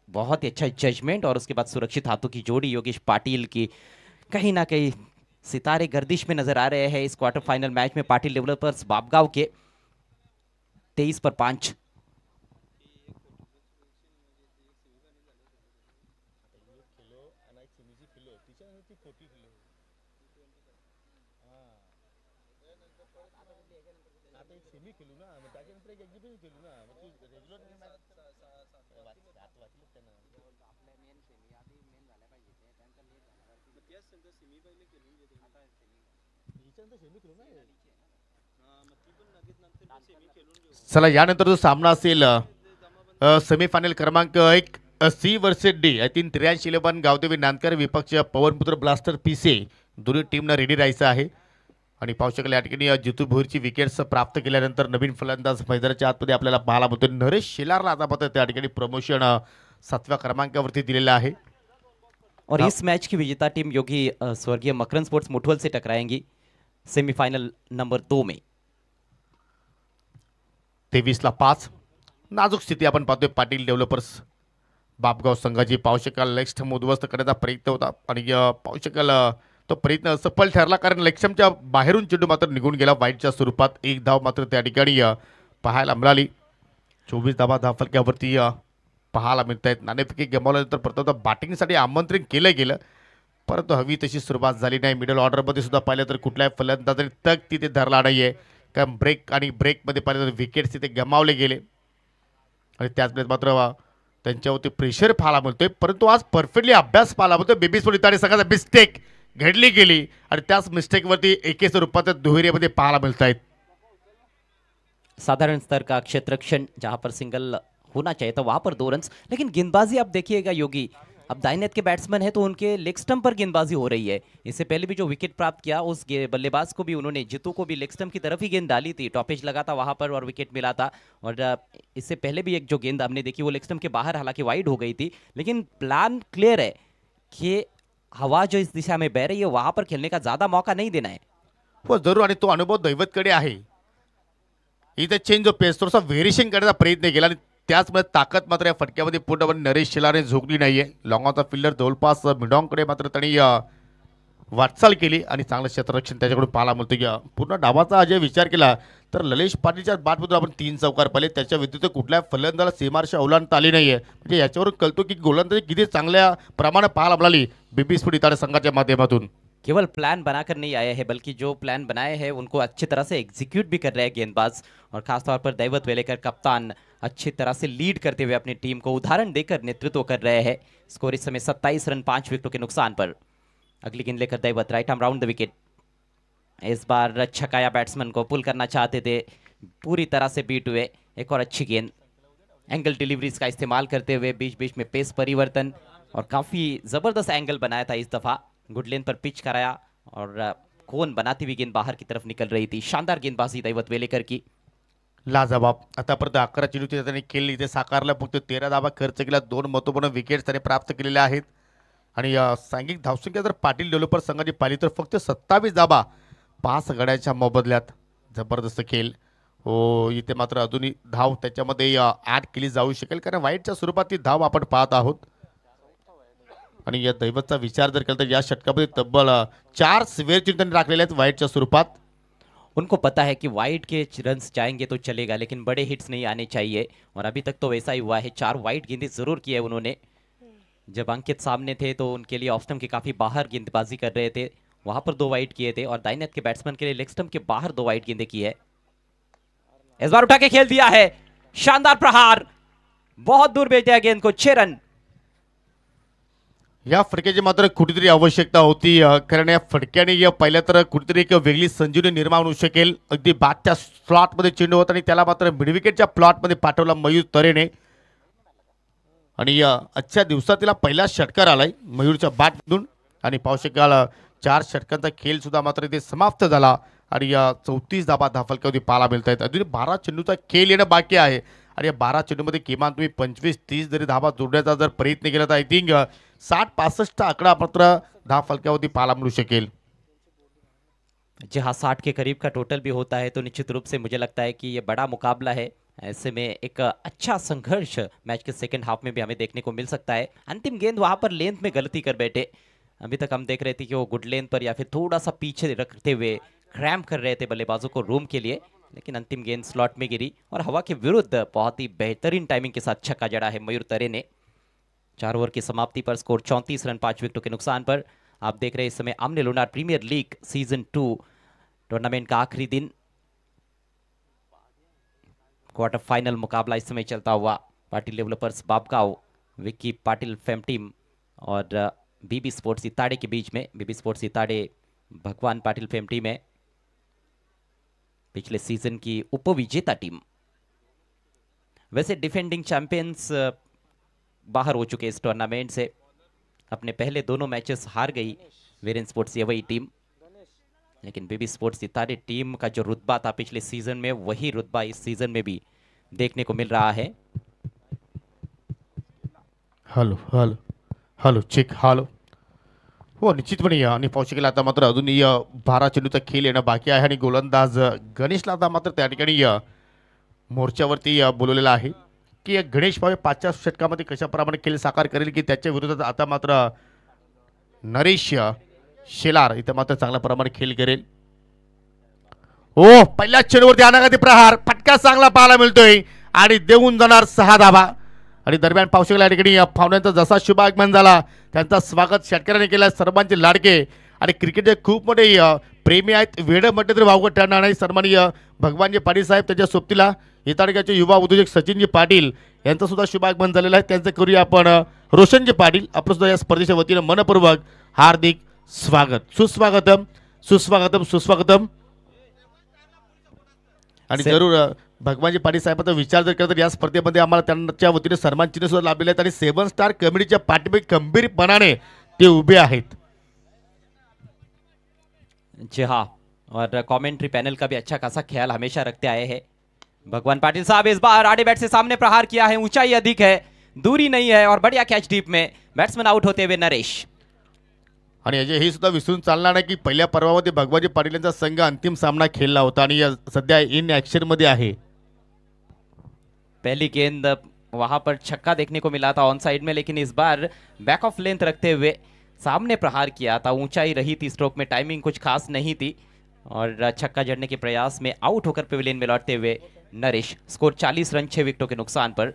बहुत ही अच्छा जजमेंट और उसके बाद सुरक्षित हाथों की जोड़ी योगेश पाटिल की. कहीं ना कहीं सितारे गर्दिश में नजर आ रहे हैं इस क्वार्टर फाइनल मैच में पाटिल डेवलपर्स बापगांव के. 23 पर 5. चला यानंतर जो सामना असेल सेमीफायनल क्रमांक 1 C versus D. I think 83-11 Gavdevi Nandkar विपक्ष पवनपुत्र ब्लास्टर पीसे. दोन्ही टीमना रेडी राहायचं आहे. आणि पाहू शकाल या ठिकाणी जितू भोईरची विकेट्स प्राप्त केल्यानंतर नवीन फलंदाज मैदानाच्या आतमध्ये आपल्याला पाहायला मिळतो. नरेश शेलारला आता मात्र त्या ठिकाणी प्रमोशन 7व्या क्रमांकावरती दिलेलं आहे. और इस मैच की विजेता टीम योगी स्वर्गीय मकरन स्पोर्ट्स मुठवल से टकराएंगी सेमीफाइनल नंबर 2 में. 23ला 5. नाजूक स्थिती आपण पाहतोय पाटील डेव्हलपर्स बापगाव संघाची. पाहू शकाल लेग स्टंप उद्ध्वस्त करण्याचा प्रयत्न होता, आणि पाहू शकाल तो प्रयत्न सफल ठरला, कारण लेग स्टंपच्या बाहेरून चेंडू मात्र निघून गेला वाईटच्या स्वरूपात. एक धाव मात्र त्या ठिकाणी पाहायला मिळाली. 24 धावफलक्यावरती पाहायला मिळत आहेत. नाणेफेकी गमावल्यानंतर प्रथम बॅटिंगसाठी आमंत्रण केलं गेलं, परंतु हवी तशी सुरुवात झाली नाही. मिडल ऑर्डरमध्ये सुद्धा पाहिलं तर कुठल्याही फलंदाजाने तक तिथे धरला नाही आहे, कारण ब्रेकमध्ये पाहिलं तर विकेट्स तिथे गमावले गेले, आणि त्याचवेळेस मात्र त्यांच्यावरती प्रेशर पाहायला मिळतोय. परंतु आज परफेक्टली अभ्यास पाहायला मिळतोय. बेबी स्पोर्टी ताडे संघाचा मिस्टेक घडली गेली, आणि त्याच मिस्टेकवरती एके स्वरूपात दुहेरीमध्ये पाहायला मिळत आहेत. साधारण स्तर का क्षेत्रक्षण जहां पर सिंगल होना चाहिए था वहां पर 2 रन. लेकिन गेंदबाजी आप देखिएगा योगी, अब दाहिने हाथ के बैट्समैन है तो उनके लेग स्टंप पर गेंदबाजी हो रही है. इससे पहले भी जो विकेट प्राप्त किया उस बल्लेबाज को भी उन्होंने, जितू को भी लेग स्टंप की तरफ ही गेंद डाली थी. टॉपेज लगा था वहां पर और विकेट मिला था. और इससे पहले भी एक जो गेंद हमने देखी वो लेग स्टंप के बाहर हालांकि वाइड हो गई थी, लेकिन प्लान क्लियर है कि हवा जो इस दिशा में बह रही है वहां पर खेलने का ज्यादा मौका नहीं देना है. हो जरूर, आणि तो अनुभव दैवतकडे आहे. इथे चेंज ऑफ पेस थोडासा व्हेरिएशन करण्याचा प्रयत्न केला, आणि त्याचमुळे ताकद मात्र या फटक्यामध्ये पूर्णपणे नरेश शेलारने झोकली नाहीये. लॉंग ऑनचा फिल्डर जवळपास मिडॉंगकडे मात्र त्यांनी वाटचाल केली आणि चांगलं क्षेत्ररक्षण त्याच्याकडून पाहायला मिळतं की पूर्ण डावाचा अजय विचार केला तर ललेश पाटीलच्या बाटमधून आपण 3 चौकार पाहिले त्याच्या व्यतिरिक्त कुठल्या फलंदाला सीमारेषा ओलांडता आली नाहीये म्हणजे याच्यावरून कळतो की गोलंदाजी किती चांगल्या प्रमाणे पाहायला मिळाली बीबी स्पोर्ट इटाडे संघाच्या माध्यमातून. केवल प्लान बनाकर नहीं आए हैं बल्कि जो प्लान बनाए हैं उनको अच्छी तरह से एग्जीक्यूट भी कर रहे हैं गेंदबाज और खासतौर पर दैवत वेलेकर कप्तान अच्छी तरह से लीड करते हुए अपनी टीम को उदाहरण देकर नेतृत्व कर रहे हैं. स्कोर इस समय 27 रन 5 विकेटों के नुकसान पर. अगली गेंद लेकर Daivat right arm round the wicket. इस बार छकाया बैट्समैन को पुल करना चाहते थे पूरी तरह से बीट हुए. एक और अच्छी गेंद एंगल डिलीवरीज का इस्तेमाल करते हुए बीच बीच में पेस परिवर्तन और काफ़ी ज़बरदस्त एंगल बनाया था इस दफ़ा. गुड लेन पर पिच कराया और कोन बनाती हुई गेंद बाहर की तरफ निकल रही थी. शानदार गेंदबाजी दैवत वेलेकर की. लाजवाब आतापर्यंत 11 चेंडू त्याने केली इथे साकारला फक्त 13 धावा खर्च केला 2 महत्त्वपूर्ण विकेट्स त्याने प्राप्त केलेल्या आहेत आणि सांघिक धावसंख्या जर पाटील डेव्हलपर संघाची पाहिली तर फक्त 27 धावा 5 गड्याच्या मोबदल्यात. जबरदस्त खेळ हो इथे मात्र अजूनही धाव त्याच्यामध्ये ॲड केली जाऊ शकेल कारण वाईटच्या स्वरूपात ती धाव आपण पाहत आहोत आणि या दैवतचा विचार जर केला तर या षटकामध्ये तब्बल 4 स्वेअर चेंडू त्यांनी राखलेले आहेत वाईटच्या स्वरूपात. उनको पता है कि वाइड के रन्स जाएंगे तो चलेगा लेकिन बड़े हिट्स नहीं आने चाहिए और अभी तक तो वैसा ही हुआ है. 4 वाइड गेंदें जरूर की है उन्होंने. जब अंकित सामने थे तो उनके लिए ऑफ स्टंप के काफ़ी बाहर गेंदबाजी कर रहे थे वहां पर 2 वाइड किए थे और दाहिने हाथ के बैट्समैन के लिए लेग स्टंप के बाहर 2 वाइड गेंदें की है. इस बार उठा के खेल दिया है शानदार प्रहार बहुत दूर भेज दिया गेंद को. 6 रन. या फटक्याची मात्र कुठेतरी आवश्यकता होती कारण या फटक्याने या पहिल्या तर कुठेतरी एक वेगळी संजीवनी निर्माण होऊ शकेल. अगदी बॅटच्या स्लॉटमध्ये चेंडू होता आणि त्याला मात्र मिडविकेटच्या प्लॉटमध्ये पाठवला मयूर तरेने आणि आजच्या दिवसातीला पहिला षटकार आलाय मयूरच्या बॅटमधून आणि पाहू शकाल 4 षटकांचा खेळ सुद्धा मात्र इथे समाप्त झाला आणि 34 धाबा धाफलक्यावरती पाहायला मिळत आहेत. अजून 12 चेंडूचा खेळ येणं बाकी आहे आणि या 12 चेंडूमध्ये किमान तुम्ही 25-30 जरी धाबा जोडण्याचा जर प्रयत्न केला तर आय थिंक 60-65 आंकड़ा मात्र धाव फलक्यावरती पाहायला मिळू शकेल. जी हाँ 60 के करीब का टोटल भी होता है तो निश्चित रूप से मुझे लगता है कि ये बड़ा मुकाबला है. ऐसे में एक अच्छा संघर्ष मैच के सेकंड हाफ में भी हमें देखने को मिल सकता है. अंतिम गेंद वहां पर लेंथ में गलती कर बैठे. अभी तक हम देख रहे थे कि वो गुड लेंथ पर या फिर थोड़ा सा पीछे रखते हुए क्रैम्प कर रहे थे बल्लेबाजों को रूम के लिए लेकिन अंतिम गेंद स्लॉट में गिरी और हवा के विरुद्ध बहुत ही बेहतरीन टाइमिंग के साथ छक्का जड़ा है मयूर तरे ने. 4 ओवर की समाप्ति पर स्कोर 34 रन 5 विकेटों के नुकसान पर. आप देख रहे हैं इस समय आमने lunar premier league season 2 tournament का आखिरी दिन. क्वार्टर फाइनल मुकाबला इस समय चलता हुआ Patil developers Babgaon Vicky Patil fame team और बीबी स्पोर्ट्स इताड़े के बीच में. बीबी स्पोर्ट्स इताड़े भगवान पाटिल फेम टीम है पिछले सीजन की उपविजेता टीम. वैसे डिफेंडिंग चैंपियंस बाहर हो चुके इस टूर्नामेंट से. अपने पहले दोनों मैचेस हार गई वीरेन स्पोर्ट्स येवई टीम लेकिन बीबी स्पोर्ट्स इतारे टीम का जो रुतबा था पिछले सीजन में वही रुतबा इस सीजन में भी देखने को मिल रहा है. Hello hello hello check hello हो निश्चितपणे आणि पाहू शकेल आता मात्र अजूनही 12 चेंडूचा खेळ येणं बाकी आहे आणि गोलंदाज गणेशला आता मात्र त्या ठिकाणी मोर्चावरती बोलवलेला आहे की गणेश भावे 5च्या षटकामध्ये कशाप्रमाणे खेळ साकार करेल की त्याच्या विरोधात आता मात्र नरेश शेलार इथं मात्र चांगल्या प्रमाणे खेळ करेल. हो पहिल्या चेंडूवरती अनागती प्रहार फटका चांगला पाहायला मिळतोय आणि देऊन जाणार 6 धाबा आणि दरम्यान पाहू शकला या ठिकाणी पाहुण्यांचा जसा शुभागमन झाला त्यांचा स्वागत षटकाराने केला. सर्वांचे लाडके आणि क्रिकेटचे खूप मोठे प्रेमी आहेत वेळ म्हटलं तरी वावगं ठरणार नाही. सन्माननीय भगवानजी पाटील साहेब त्याच्या सोबतीला इताडक्याचे युवा उद्योजक सचिनजी पाटील यांचं सुद्धा शुभागमन झालेलं आहे. त्यांचं करूया आपण रोशनजी पाटील आपलं सुद्धा या स्पर्धेच्या वतीनं मनपूर्वक हार्दिक स्वागत. सुस्वागतम सुस्वागतम सुस्वागतम. आणि जरूर भगवानजी पाटील साहेबांचा विचार जर केला तर या स्पर्धेमध्ये आम्हाला त्यांच्या वतीने सन्मान चिन्ह सुद्धा लाभलेले आहेत आणि 7 स्टार कमिटीच्या पाठीमागे खंबीरपणाने ते उभे आहेत. जी हाँ और कमेंट्री पैनल का भी अच्छा खासा ख्याल हमेशा रखते आए हैं. भगवान पाटिल साहब इस बार आड़े बैट से सामने प्रहार किया है. ऊंचाई अधिक है दूरी नहीं है और बढ़िया कैच डीप में बैट्समैन आउट होते हुए नरेश. आणि अजय हे सुद्धा विसरून चालणार नाही की पहिल्या पर्वामध्ये भगवानजी पाटील यांचा संघ अंतिम सामना खेळला होता आणि सध्या इन ऍक्शन मध्ये आहे. पहली गेंद वहां पर छक्का देखने को मिला था ऑन साइड में लेकिन इस बार बैक ऑफ लेंथ रखते हुए सामने प्रहार किया था, ऊंचाई रही थी स्ट्रोक में, टाइमिंग कुछ खास नहीं थी और छक्का जड़ने के प्रयास में आउट होकर पेविलियन में लौटते हुए नरेश। स्कोर 40 रन 6 विकेटों के नुकसान पर।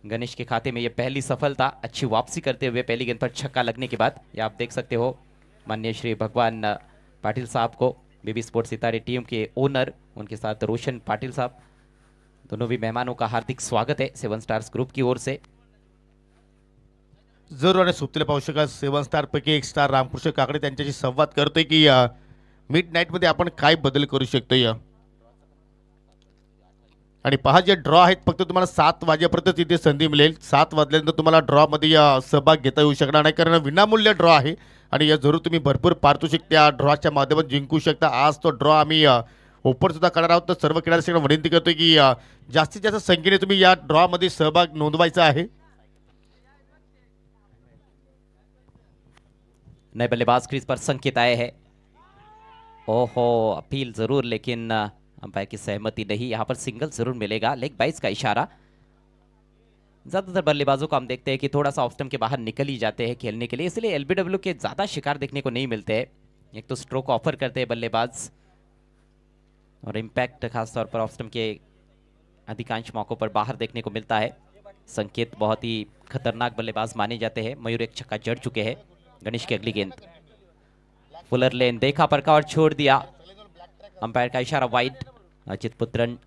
गणेश के खाते में यह पहली सफलता, अच्छी वापसी करते हुए पहली गेंद पर छक्का लगने के बाद। ये आप देख सकते हो माननीय श्री भगवान पाटिल साहब को, बीबी स्पोर्ट्स सितारे टीम के ओनर, उनके साथ रोशन पाटिल साहब, दोनों भी मेहमानों का हार्दिक स्वागत है 7 स्टार्स ग्रुप की ओर से। जरूर आणि सुप्तीला पाहू शकाल 7 स्टार पैकी एक स्टार रामकृष्ण काकडे त्यांच्याशी संवाद करतोय की मिड नाईट मध्ये आपण काय बदल करू शकतोय. आणि पहा जे ड्रॉ आहेत फक्त तुम्हाला 7 वाजेपर्यंत तिथे संधी मिळेल. 7 वाजल्यानंतर तुम्हाला ड्रॉ मध्ये सहभाग घेता येऊ शकणार नाही, कारण विनामूल्य ड्रॉ आहे आणि या जरूर तुम्ही भरपूर पारितोषिक त्या ड्रॉच्या माध्यमातून जिंकू शकता. आज तो ड्रॉ आम्ही ओपन सुद्धा करणार आहोत, तर सर्व खेळाडूंना विनंती करतोय की जास्तीत जास्त संख्येने तुम्ही या ड्रॉ मध्ये सहभाग नोंदवायचा आहे. नए बल्लेबाज क्रीज पर संकेत आए हैं। ओहो, अपील जरूर, लेकिन अंपायर की सहमति नहीं। यहाँ पर सिंगल जरूर मिलेगा, लेग बाइस का इशारा। ज्यादातर बल्लेबाजों को हम देखते हैं कि थोड़ा सा ऑफ स्टंप के बाहर निकल ही जाते हैं खेलने के लिए, इसलिए एलबीडब्ल्यू के ज्यादा शिकार देखने को नहीं मिलते हैं। एक तो स्ट्रोक ऑफर करते हैं बल्लेबाज और इम्पैक्ट खासतौर पर ऑफ स्टंप के अधिकांश मौकों पर बाहर देखने को मिलता है। संकेत बहुत ही खतरनाक बल्लेबाज माने जाते हैं। मयूर एक छक्का जड़ चुके हैं। गणेश की अगली गेंद, फुलर लेन देखा, परखा और छोड़ दिया। अंपायर का इशारा वाइड। अजित पुत्रन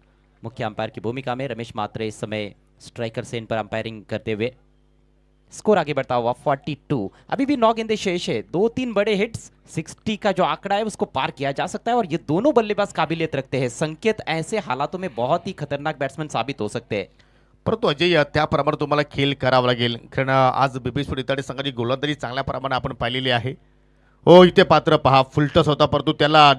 मुख्य अंपायर की भूमिका में, रमेश मात्रे इस समय स्ट्राइकर सेन पर अंपायरिंग करते हुए। स्कोर आगे बढ़ता हुआ 42। अभी भी 9 गेंदें शेष है, 2-3 बड़े हिट्स, 60 का जो आंकड़ा है उसको पार किया जा सकता है और ये दोनों बल्लेबाज काबिलियत रखते हैं। संकेत ऐसे हालातों में बहुत ही खतरनाक बैट्समैन साबित हो सकते हैं। परंतु अजय त्याप्रमाणे तुम्हाला खेळ करावा लागेल, कारण आज बीबी स्पोर्ट्स इताडे संघाची गोलंदाजी चांगल्या प्रमाणे आपण पाहिलेली आहे. हो, इथे पात्र पहा फुलटस होता, परंतु त्याला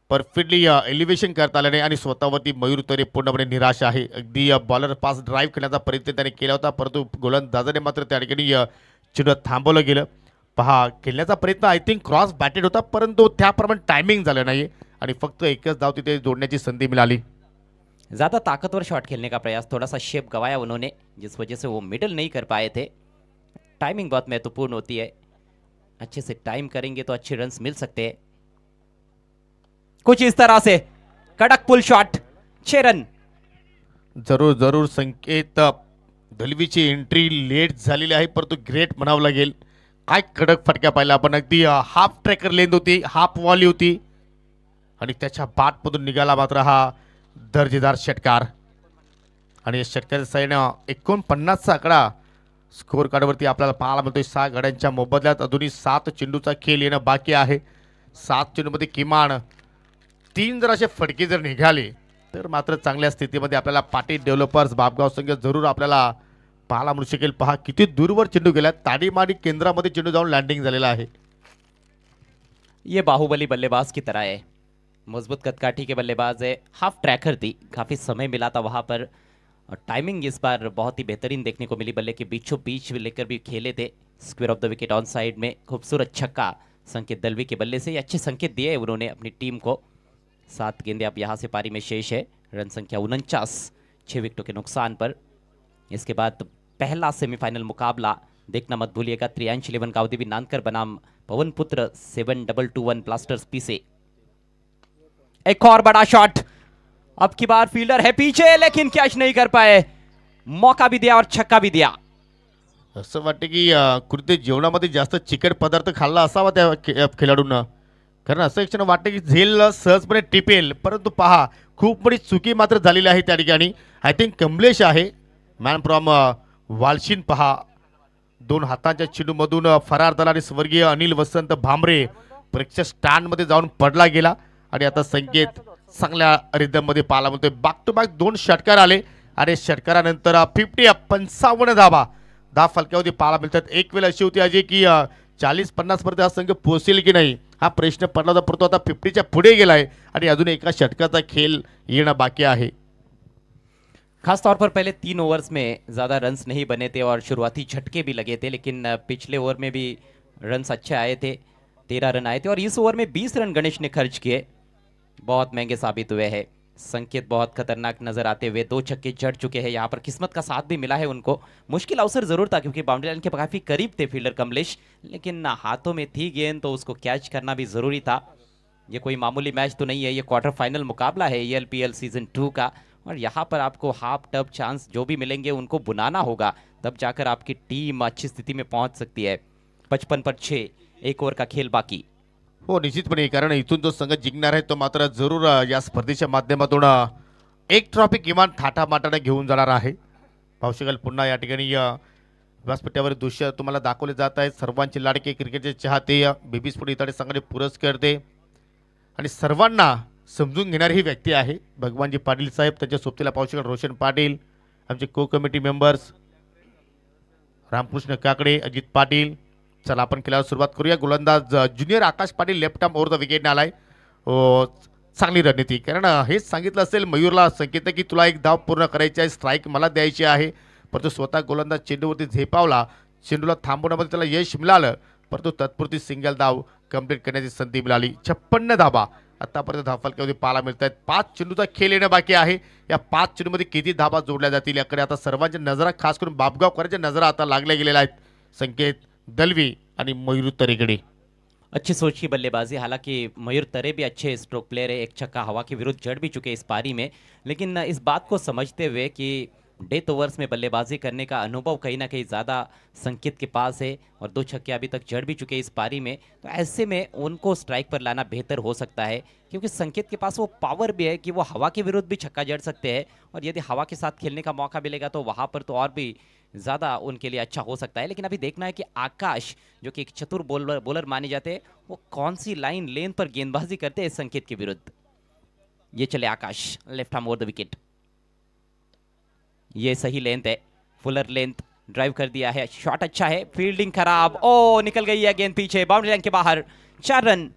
परफेक्टली एलिव्हेशन करता आले नाही आणि स्वतःवरती मयूर तरी पूर्णपणे निराश आहे. अगदी बॉलर पास ड्राईव्ह करण्याचा प्रयत्न त्याने केला होता, परंतु गोलंदाजाने मात्र त्या ठिकाणी चिन्ह थांबवलं गेलं. पहा, खेळण्याचा प्रयत्न आय थिंक क्रॉस बॅटेड होता, परंतु त्याप्रमाणे टायमिंग झालं नाही आणि फक्त एकच धाव तिथे जोडण्याची संधी मिळाली. ज्यादा ताकतवर शॉट खेलने का प्रयास, थोड़ा सा शेप गवाया उन्होंने, जिस वजह से वो मिडल नहीं कर पाए थे। टाइमिंग बहुत महत्वपूर्ण होती है, अच्छे से टाइम करेंगे तो अच्छे रन्स मिल सकते हैं। कुछ इस तरह से कड़क पुल शॉट, 6 रन। जरूर जरूर संकेत दलवीची एंट्री लेट झालेली आहे, परंतु ग्रेट म्हणावं लागेल. काय कडक फटक्या पाहिला आपण. अगदी हाफ ट्रॅकर लेंथ होती, हाफ वॉली होती आणि त्याच्या बाटमधून निघाला मात्र हा दर्जेदार षटकार. आणि या षटकाच्या सहाय्याने 49चा आकडा स्कोर कार्डवरती आपल्याला पाहायला मिळतोय. 6 गड्यांच्या मोबदल्यात अजूनही 7 चेंडूचा खेळ येणं बाकी आहे. 7 चेंडूमध्ये किमान 3 जर असे फटके जर निघाले तर मात्र चांगल्या स्थितीमध्ये आपल्याला पाटील डेव्हलपर्स बापगाव संघ जरूर आपल्याला पाहायला मिळू शकेल. पहा किती दूरवर चेंडू गेला, ताडीमाडी केंद्रामध्ये चेंडू जाऊन लँडिंग झालेला आहे. ये बाहुबली बल्लेबाज की तरह है, मजबूत कदकाठी के बल्लेबाज है। हाफ ट्रैकर थी, काफ़ी समय मिला था वहाँ पर और टाइमिंग इस बार बहुत ही बेहतरीन देखने को मिली। बल्ले के बीचों बीच लेकर भी खेले थे, square of the wicket on side में खूबसूरत छक्का संकेत दलवी के बल्ले से। ये अच्छे संकेत दिए उन्होंने अपनी टीम को। 7 गेंदें अब यहाँ से पारी में शेष है, रन संख्या 49, 6 विकेटों के नुकसान पर। इसके बाद पहला सेमीफाइनल मुकाबला देखना मत भूलिएगा, 3 11 काउदेवी नानकर बनाम पवन पुत्र 7221 ब्लास्टर्स पी से। एक और बड़ा शॉट, अब की बार फील्डर है पीछे लेकिन कैच नहीं कर पाए, मौका भी दिया और छक्का भी दिया। असं वाटतं की कुठे जेवणामध्ये जास्त चिकट पदार्थ खाल्ला असावा त्या खेळाडूंना, कारण असं एक क्षण वाटतं की झेल सहजपणे टिपेल, परंतु पहा खूप मोठी चुकी मात्र झालेली आहे त्या ठिकाणी. आय थिंक कमलेश आहे मॅन फ्रॉम वालशीन. पहा 2 हातांच्या चेंडूमधून फरार झाला आणि स्वर्गीय अनिल वसंत भामरे प्रेक्षक स्टँडमध्ये जाऊन पडला गेला. आणि आता संकेत चांगल्या रिदममध्ये पाहायला मिळतोय. बॅक टू बॅक 2 षटकार आले आणि षटकारानंतर 55 धावा फलकावरती पाहायला मिळतात. एक वेळ अशी होती अजय की 40-50 पर्यंत हा संघ पोहोचेल की नाही हा प्रश्न पडला होता, परंतु आता 50च्या पुढे गेलाय आणि अजून एका षटकाचा खेळ येणं बाकी आहे. खासतौर पर पहले 3 ओवर्स में ज़्यादा रन्स नहीं बने थे और शुरुआती झटके भी लगे थे, लेकिन पिछले ओवर में भी रन्स अच्छे आए थे, 13 रन आए थे और इस ओवर में 20 रन गणेश ने खर्च किए, बहुत महंगे साबित हुए हैं। संकेत बहुत खतरनाक नजर आते हुए 2 छक्के जड़ चुके हैं। यहाँ पर किस्मत का साथ भी मिला है उनको। मुश्किल अवसर जरूर था क्योंकि बाउंड्री लाइन के काफी करीब थे फील्डर कमलेश, लेकिन हाथों में थी गेंद तो उसको कैच करना भी जरूरी था। ये कोई मामूली मैच तो नहीं है, ये क्वार्टर फाइनल मुकाबला है ELPL सीजन 2 का, और यहाँ पर आपको हाफ टफ चांस जो भी मिलेंगे उनको बुनाना होगा, तब जाकर आपकी टीम अच्छी स्थिती में पहुंच सकती है। 55 पर 6, 1 ओव्हर का खेल बाकी। हो निश्चितपणे, कारण इथून जो संघ जिंकणार आहे तो मात्र जरूर या स्पर्धेच्या माध्यमातून एक ट्रॉफी किमान थाटामाटाने घेऊन जाणार आहे. पाहू शकाल पुन्हा या ठिकाणी व्यासपीठावर दृश्य तुम्हाला दाखवले जात आहेत. सर्वांचे लाडके क्रिकेटचे चाहते बेबी स्पोर्ट इताडे संघाने पुरस्कारते आणि सर्वांना समजून घेणारी ही व्यक्ती आहे भगवानजी पाटील साहेब. त्यांच्या सोबतीला पाहू शकाल रोशन पाटील, आमचे को कमिटी मेंबर्स रामकृष्ण काकडे, अजित पाटील. चला आपण खेळायला सुरुवात करूया. गोलंदाज junior Akash Patil left arm over the wicket आलाय. चांगली रणनीती, कारण हेच सांगितलं असेल मयूरला संकेत की तुला एक धाव पूर्ण करायची आहे, स्ट्राईक मला द्यायची आहे, परंतु स्वतः गोलंदाज चेंडूवरती झेपावला. चेंडूला थांबवण्यामध्ये त्याला यश मिळालं, परंतु तत्पुरती सिंगल धाव कंप्लीट करण्याची संधी मिळाली. 56 धाबा आतापर्यंत धावफलकामध्ये पाहायला मिळत आहेत. 5 चेंडूचा खेळ येणं बाकी आहे. या 5 चेंडूमध्ये किती धाबा जोडल्या जातील याकडे आता सर्वांच्या नजरा, खास करून बापगावकरांच्या नजरा आता लागल्या गेलेल्या आहेत. संकेत दलवी आणि मयूर तरेकडे. अच्छी सोच की बल्लेबाजी, हालांकि मयूर तरे भी अच्छे स्ट्रोक प्लेयर है, एक छक्का हवा के विरुद्ध जड़ भी चुके इस पारी में, लेकिन इस बात को समझते हुए कि डेथ ओवर्स में बल्लेबाजी करने का अनुभव कहीं ना कहीं ज़्यादा संकेत के पास है और 2 छक्के अभी तक जड़ भी चुके इस पारी में, तो ऐसे में उनको स्ट्राइक पर लाना बेहतर हो सकता है क्योंकि संकेत के पास वो पावर भी है कि वो हवा के विरुद्ध भी छक्का जड़ सकते हैं, और यदि हवा के साथ खेलने का मौका मिलेगा तो वहाँ पर तो और भी ज़्यादा उनके लिए अच्छा हो सकता है। लेकिन अभी देखना है कि आकाश जो कि एक चतुर बॉलर माने जाते हैं, वो कौन सी लाइन लेन पर गेंदबाजी करते हैं संकेत के विरुद्ध। ये चले Akash, left arm over the wicket, ये सही लेंथ है, फुलर लेंथ ड्राइव कर दिया है, शॉट अच्छा है, फील्डिंग खराब, ओ निकल गई है गेंद पीछे, बाउंड्री लाइन के बाहर, 4 रन।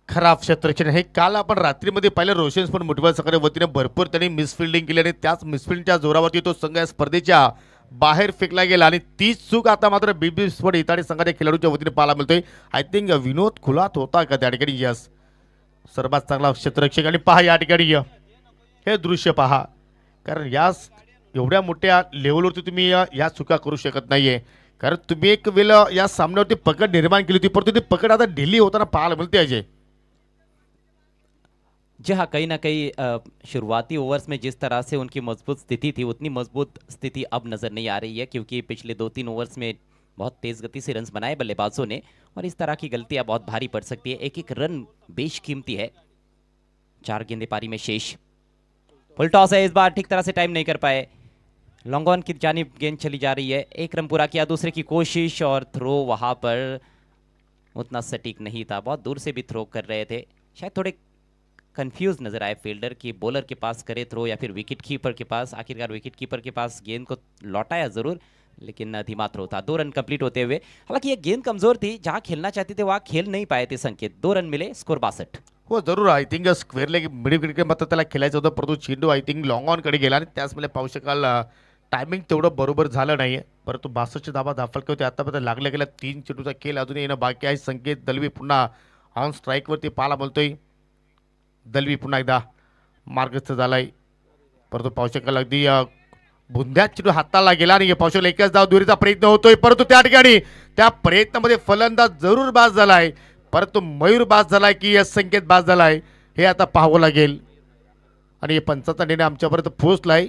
खराब क्षेत्ररक्षण हे काल आपण रात्रीमध्ये पाहिलं. रोशन पण मुठबळ सकाळी वतीने भरपूर त्यांनी मिसफिल्डिंग केली आणि त्याच मिसफिल्डिंगच्या जोरावरती तो संघ या स्पर्धेच्या बाहेर फेकला गेला आणि तीच चूक आता मात्र बीबी स्पोर्ट इताडे संघाच्या खेळाडूच्या वतीने पाहायला मिळतोय. आय थिंक विनोद खुलात होता का त्या ठिकाणी. यस, सर्वात चांगला क्षेत्ररक्षक. आणि पहा या ठिकाणी हे दृश्य पहा, कारण या एवढ्या मोठ्या लेवलवरती तुम्ही या चुका करू शकत नाहीये, कारण तुम्ही एक वेळ या सामन्यावरती पकड निर्माण केली होती, परंतु ती पकड आता ढिली होताना पाहायला मिळते. अजय जी हाँ, कहीं ना कहीं शुरुआती ओवर्स में जिस तरह से उनकी मजबूत स्थिति थी उतनी मजबूत स्थिति अब नज़र नहीं आ रही है, क्योंकि पिछले 2-3 ओवर्स में बहुत तेज़ गति से रन्स बनाए बल्लेबाजों ने, और इस तरह की गलतियां बहुत भारी पड़ सकती है. एक एक रन बेशकीमती है. 4 गेंदे पारी में शेष. फुल टॉस है, इस बार ठीक तरह से टाइम नहीं कर पाए. लॉन्ग ऑन की जानिब गेंद चली जा रही है. एक रन पूरा किया, दूसरे की कोशिश और थ्रो वहां पर उतना सटीक नहीं था, बहुत दूर से भी थ्रो कर रहे थे. शायद थोड़े कंफ्यूज नजर आए फील्डर की बॉलर के पास करे थ्रो या फिर विकेट कीपर के पास. आखिरकार विकेट कीपर के पास गेंद को लौटाया जरूर, लेकिन धीमा थ्रो था. 2 रन कंप्लीट होते हुए, हालांकि ये गेंद कमजोर थी, जहां खेलना चाहते थे वहां खेल नहीं पाए थे संकेत. 2 रन मिले, स्कोर 62. हो जरूर. I think square leg mid wicket मात्र त्याला खेळायचं होतं, परंतु चेंडू आय थिंक लॉंग ऑन कडे गेला आणि त्याच मला पाहू शकाल टायमिंग तेवढं बरोबर झालं नाही. परंतु 62 धाबा दाफलके होते. आतापर्यंत लागल्या गेल्या 3 चेंडूचा खेळ अजून येणं बाकी आहे. संकेत दलवी पुन्हा ऑन स्ट्राईकवरती पाहायला बोलतोय. दलवी पुन्हा एकदा मार्गस्थ झालाय, परंतु पाहू शकाल अगदी बुंद्यात चेंडू हाताला गेला आणि पाहू शकाल एकच धाव दुरीचा प्रयत्न होतोय, परंतु त्या ठिकाणी त्या प्रयत्नामध्ये फलंदाज जरूर बाद झालाय, परंतु मयूर बाद झालाय की संकेत बाद झालाय हे आता पाहावं लागेल. आणि पंचाचा निर्णय आमच्यापर्यंत पोहोचलाय.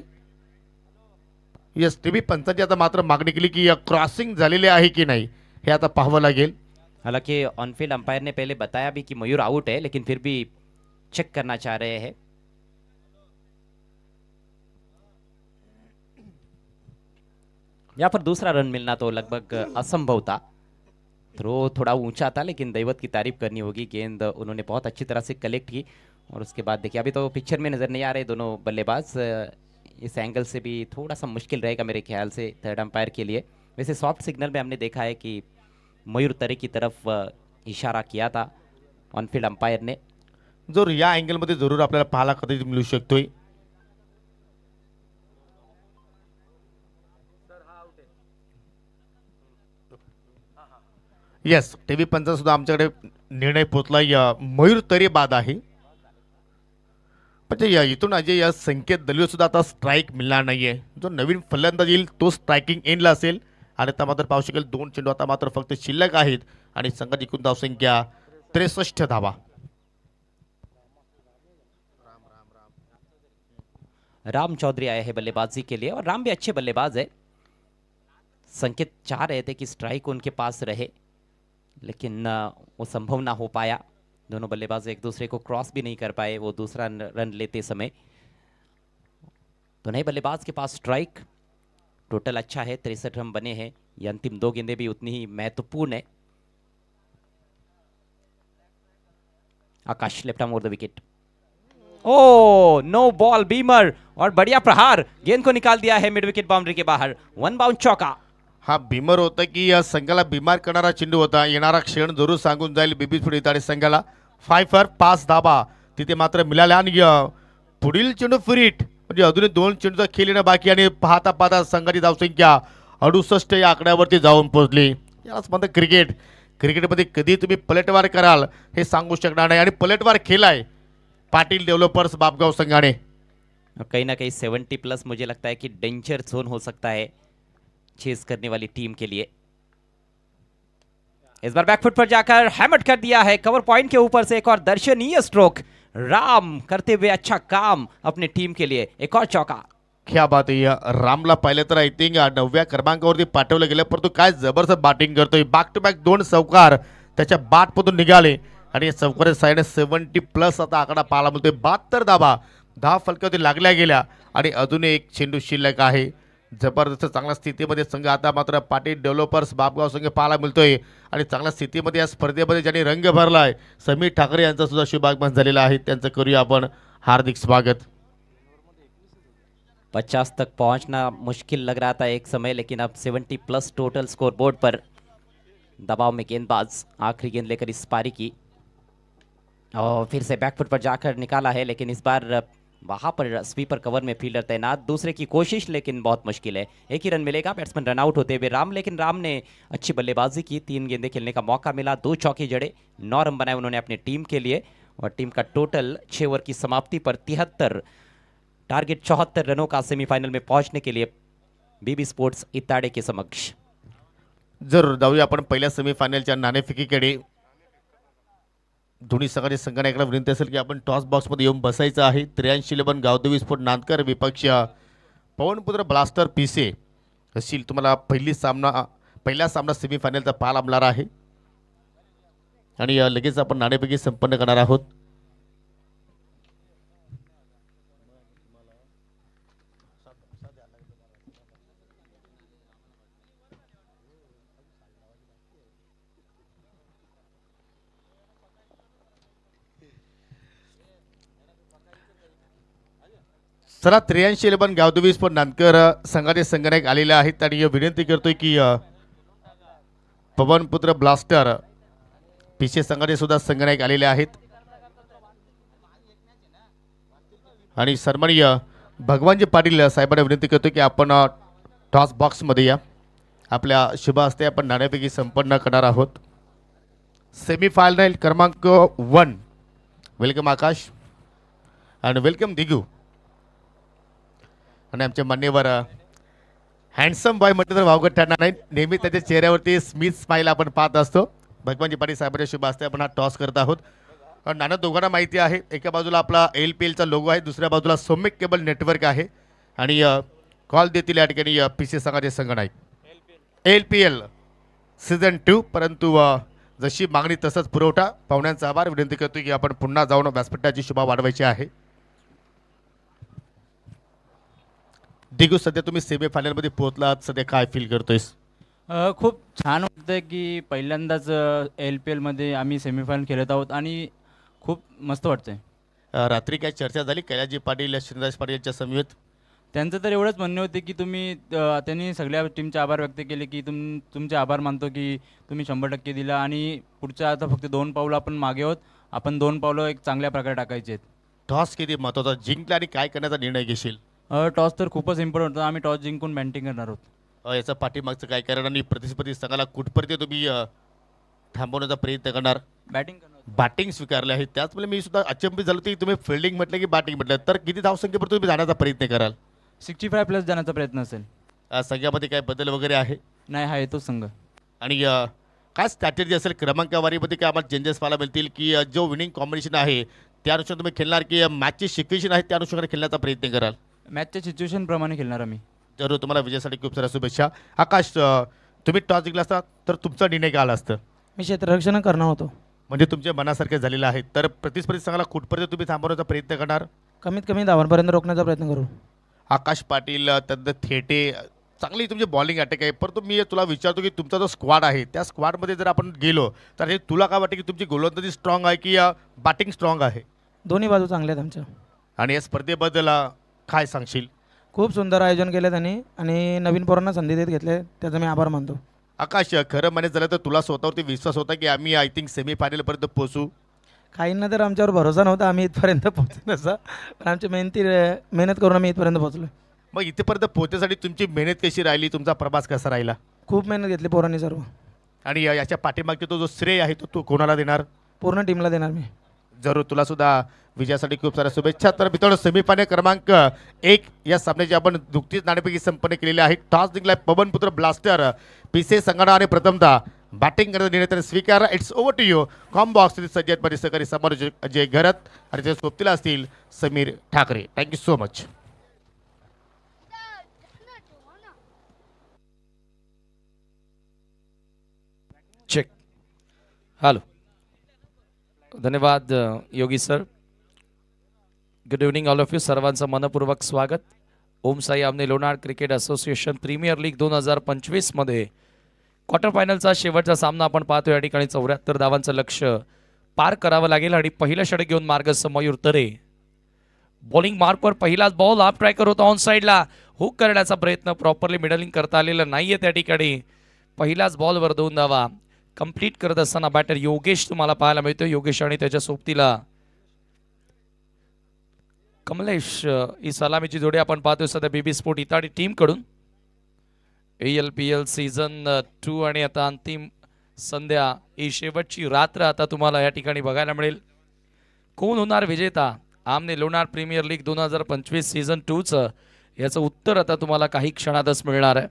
यस, टीव्ही पंचाची आता मात्र मागणी केली की क्रॉसिंग झालेले आहे की नाही हे आता पाहावं लागेल. हालांकि ऑनफील्ड अंपायर ने पहले बताया भी कि मयूर आउट है, लेकिन फिर भी चेक करना चाह रहे हैं. यहाँ पर दूसरा रन मिलना तो लगभग असंभव था. थ्रो थोड़ा ऊंचा था, लेकिन दैवत की तारीफ करनी होगी, गेंद उन्होंने बहुत अच्छी तरह से कलेक्ट की. और उसके बाद देखिए, अभी तो पिक्चर में नजर नहीं आ रहे दोनों बल्लेबाज. इस एंगल से भी थोड़ा सा मुश्किल रहेगा मेरे ख्याल से थर्ड अंपायर के लिए. वैसे सॉफ्ट सिग्नल में हमने देखा है कि मयूर तरे की तरफ इशारा किया था ऑनफील्ड अंपायर ने. जरूर या अँगलमध्ये जरूर आपल्याला पाहायला कधी मिळू शकतोय. येस, टीव्ही पंचा सुद्धा आमच्याकडे निर्णय पोहोचलाय. मयूर तरे बाद आहे. म्हणजे इथून अजय या संकेत दलवे सुद्धा आता स्ट्राईक मिळणार नाहीये. जो नवीन फलंदाज येईल तो स्ट्रायकिंग एंडला असेल. आणि आता मात्र पाहू शकेल 2 चेंडू आता मात्र फक्त शिल्लक आहेत आणि संघाची एकूण धावसंख्या 63 धावा. राम चौधरी आए हैं बल्लेबाजी के लिए और राम भी अच्छे बल्लेबाज है. संकेत चाह रहे थे कि स्ट्राइक उनके पास रहे, लेकिन वो संभव ना हो पाया. दोनों बल्लेबाज एक दूसरे को क्रॉस भी नहीं कर पाए वो दूसरा रन लेते समय. तो नए बल्लेबाज के पास स्ट्राइक. टोटल अच्छा है, 63 रन बने हैं. ये अंतिम 2 गेंदें भी उतनी ही महत्वपूर्ण है. Akash left arm over the wicket. Oh no ball beamer और बढ़िया प्रहार, गेंद को निकाल दिया है मिड विकेट बाउंड्री के बाहर. 1 बाउंड चौका. हा बीमर होता की या संघाला बीमार करणारा चेंडू होता. येणारा क्षण जरूर सांगून जाईल बीबी स्पोर्ट इताडे संघाला. 5 धाबा तिथे मात्र मिळाल्या आणि पुढील चेंडू फ्रीट म्हणजे अजूनही 2 चेंडूचा खेळ येणं बाकी आणि पाहता पाहता संघाची धावसंख्या 68 या आकड्यावरती जाऊन पोहोचली. यालाच म्हणतात क्रिकेट. क्रिकेटमध्ये कधी तुम्ही पलटवार कराल हे सांगू शकणार नाही आणि पलटवार केलाय पाटील डेव्हलपर्स बापगाव संघाने. कहीं ना कहीं 70 प्लस मुझे लगता है कि डेंजर जोन हो सकता है चेस करने वाली टीम के लिए. इस बार बैकफुट पर जाकर हैमर कर दिया है कवर पॉइंट के ऊपर से. एक और दर्शनीय स्ट्रोक. राम करते हुए अच्छा काम अपने टीम के लिए. एक और चौका. क्या बात आहे. रामला पाहिलं तर आय थिंक 9व्या क्रमांकावरती पाठवलं गेलं, परंतु काय जबरदस्त बॅटिंग करतोय. बॅक टू बॅक 2 चौकार त्याच्या बॅटमधून निघाले आणि चौकारे साईडने 70 प्लस आता आकडा पाहायला मिळतोय. 72 धाबा 10 फलकावरती लागल्या गेल्या आणि अजून एक चेंडू शिल्लक आहे. जबरदस्त चांगल्या स्थितीमध्ये संघ आता मात्र पाटील डेव्हलपर्स बापगाव संघ पाहायला मिळतोय आणि चांगल्या स्थितीमध्ये या स्पर्धेमध्ये ज्यांनी रंग भरलाय समीर ठाकरे यांचा सुद्धा शुभागमन झालेला आहे. त्यांचं करूया आपण हार्दिक स्वागत. 50 तक पहुंचना मुश्किल लग रहा था एक समय, लेकिन अब 70 प्लस टोटल स्कोर बोर्ड पर. दबाव में गेंदबाज आखिरी गेंद लेकर इस पारी की और फिर से बैकफुट पर जाकर निकाला है, लेकिन इस बार वहां पर स्वीपर कवर में फील्डर तैनात. दूसरे की कोशिश लेकिन बहुत मुश्किल है. एक ही रन मिलेगा. बैट्समैन रन आउट होते हुए राम, लेकिन राम ने अच्छी बल्लेबाजी की. 3 गेंदें खेलने का मौका मिला, 2 चौके जड़े, 9 रन बनाए उन्होंने अपनी टीम के लिए और टीम का टोटल 6 ओवर की समाप्ति पर 73, टारगेट 74 रनों का सेमीफाइनल में पहुंचने के लिए बीबी स्पोर्ट्स इताड़े के समक्ष. जरूर जाऊया आपण पहिल्या सेमीफायनलच्या नाणेफेकीकडे. दोन्ही संघाने एकदा विनंती असेल की आपण टॉस बॉक्समध्ये येऊन बसायचं आहे. 83 गावदेवी स्पोर्ट नांदकर विपक्ष पवनपुत्र ब्लास्टर पिसे असेल. तुम्हाला पहिला सामना सेमीफायनलचा पाहायला मिळणार आहे आणि लगेच आपण नाणेफेकी संपन्न करणार आहोत. चला 83 गावदेवी स्पोर्ट नांदकर संघाचे संघनायक आलेले आहेत आणि विनंती करतोय की पवनपुत्र ब्लास्टर पिसे संघाचे सुद्धा संघनायक आलेले आहेत आणि सन्माननीय भगवानजी पाटील साहेबांना विनंती करतो की आपण टॉस बॉक्समध्ये या. आपल्या शुभ हस्ते आपण नाणेफेकी संपन्न करणार आहोत. सेमीफायनल क्रमांक 1. वेलकम आकाश आणि वेलकम दिगू. आणि आमचे मान्यवर हँडसम बॉय म्हटलं तर वावगत ठरणार नाही. नेहमी त्याच्या चेहऱ्यावरती स्मिथ स्माईल आपण पाहत असतो. भगवानजी पाटील साहेबांच्या शुभ हस्ते आपण हा टॉस करत आहोत. नाना दोघांना माहिती आहे, एका बाजूला आपला LPLचा लोगो आहे, दुसऱ्या बाजूला सौम्यक केबल नेटवर्क आहे आणि कॉल देतील या ठिकाणी PC संघाचे संघनायक. LPL season 2. परंतु जशी मागणी तसंच पुरवठा. पाहुण्यांचा आभार. विनंती करतो की आपण पुन्हा जाऊन व्यासपीठाची शोभा वाढवायची आहे. दिगू, सध्या तुम्ही सेमीफायनलमध्ये पोहोचलात, सध्या काय फील करतोयस? खूप छान वाटतं की पहिल्यांदाच LPLमध्ये आम्ही सेमीफायनल खेळत आहोत आणि खूप मस्त वाटतंय. रात्री काय चर्चा झाली कैलासजी पाटील श्रीनिवास पाटील यांच्या समवेत? त्यांचं तर एवढंच म्हणणे होते की त्यांनी सगळ्या टीमचे आभार व्यक्त केले की तुमचे आभार मानतो की तुम्ही 100% दिला आणि पुढच्या आता फक्त 2 पावलं आपण मागे आहोत. आपण 2 पावलं एक चांगल्या प्रकारे टाकायचे आहेत. टॉस किती महत्त्वाचा, जिंकला आणि काय करण्याचा निर्णय घेशील? टॉस तर खूपच इम्पॉर्टंट होता. आम्ही टॉस जिंकून बॅटिंग करणार आहोत. याचा पाठीमागचं काय कारण आणि प्रतिस्पर्धी संघाला कुठपर्यंत तुम्ही थांबवण्याचा प्रयत्न करणार? बॅटिंग करणार. बॅटिंग स्वीकारले आहे. त्याचमुळे मी सुद्धा अचंबित झालो की तुम्ही फिल्डिंग म्हटलं की बॅटिंग म्हटलं, तर किती धावसंख्येपर्यंत तुम्ही जाण्याचा प्रयत्न कराल? 65+ जाण्याचा प्रयत्न असेल. संघामध्ये काय बदल वगैरे आहे? नाही, हा येतोच संघ. आणि काय स्ट्रॅटेजी असेल क्रमांकवारीमध्ये, काय आम्हाला चेंजेस पाहायला मिळतील की जो विनिंग कॉम्बिनेशन आहे त्या अनुसार तुम्ही खेळणार, की मॅचची सिच्युएशन आहे त्या अनुषंगाने खेळण्याचा प्रयत्न कराल? मॅचच्या सिच्युएशन प्रमाणे खेळणार आम्ही. जरूर. तुम्हाला विजयासाठी खूप साऱ्या शुभेच्छा. आकाश, तुम्ही टॉस जिंकला असता तर तुमचा निर्णय काय आला असतं? मी क्षेत्ररक्षण करणार होतो. म्हणजे तुमच्या मनासारखे झालेलं आहे, तर प्रतिस्पर्धी संघाला कुठपर्यंत तुम्ही थांबवण्याचा प्रयत्न करणार? कमीत कमी धावांपर्यंत रोखण्याचा प्रयत्न करू. आकाश पाटील, तद्द थेटे, चांगली तुमची बॉलिंग अटॅक आहे, परंतु मी तुला विचारतो की तुमचा जो स्क्वॉड आहे त्या स्क्वॉडमध्ये जर आपण गेलो तर हे तुला काय वाटतं की तुमची गोलंदाजी स्ट्रॉंग आहे की बॅटिंग स्ट्रॉंग आहे? दोन्ही बाजू चांगल्या आहेत आमच्या. आणि या स्पर्धेबद्दल काय सांगशील? खूप सुंदर आयोजन केलं त्यांनी आणि नवीन पोरांना संधी देत घेतले, त्याचा मी आभार मानतो. आकाश, खरं म्हणायचं झालं तर तुला स्वतःवरती विश्वास होता की आम्ही आय थिंक सेमीफायनलपर्यंत पोहोचू? काहींना तर आमच्यावर भरोसा नव्हता आम्ही इथपर्यंत पोहोचू नसा, पण आमची मेहनत करून आम्ही इथपर्यंत पोहोचलो. मग इथेपर्यंत पोहोचण्यासाठी तुमची मेहनत कशी राहिली, तुमचा प्रवास कसा राहिला? खूप मेहनत घेतली पोरांनी सर्व. आणि याच्या पाठीमागचा तो जो श्रेय आहे तो तू कोणाला देणार? पूर्ण टीमला देणार मी. जरूर. तुला सुद्धा विजयासाठी खूप साऱ्या शुभेच्छा. तर मित्रांनो, सेमीफायनल क्रमांक 1 या सामन्याची आपण नुकतीच नाणेफेकी संपन्न केलेली आहे. टॉस जिंकलाय पवनपुत्र ब्लास्टर पीसे संघाने आणि प्रथमतः बॅटिंग करण्याचा निर्णय स्वीकार. It's over to you. कॉम्बॉक्स सज्जत मध्ये सहकारी समालोचक अजय घरत आणि ते सोबतीला असतील Sameer Thackeray. Thank you so much. Check. Hello. धन्यवाद Yogi sir. Good evening all of you. सर्वांचं मनपूर्वक स्वागत. Om Sai Amne Lonar cricket association premier league 2025 मध्ये क्वार्टर फायनलचा शेवटचा सामना आपण पाहतो. या ठिकाणी 74 धावांचं लक्ष्य पार करावं लागेल आणि पहिलं षटक घेऊन मार्गस्थ मयूर तरे. बॉलिंग मार्कवर पहिलाच बॉल हाफ ट्रॅकर होता ऑन साईडला. हुक करण्याचा प्रयत्न प्रॉपरली मिडलिंग करता आलेला नाहीये त्या ठिकाणी. पहिलाच बॉलवर 2 धावा कंप्लीट करत असताना बॅटर योगेश तुम्हाला पाहायला मिळतो. योगेश आणि त्याच्या सोबतीला कमलेश ही सलामीची जोडी आपण पाहतोय सध्या बीबी स्पोर्ट इताडी टीम कडून. ALPL सीझन 2 आणि आता अंतिम संध्या ही शेवटची रात्र आता तुम्हाला या ठिकाणी बघायला मिळेल. कोण होणार विजेता? आमने लोणार प्रीमियर लीग 2025 सीझन 2चं याचं उत्तर आता तुम्हाला काही क्षणातच मिळणार आहे.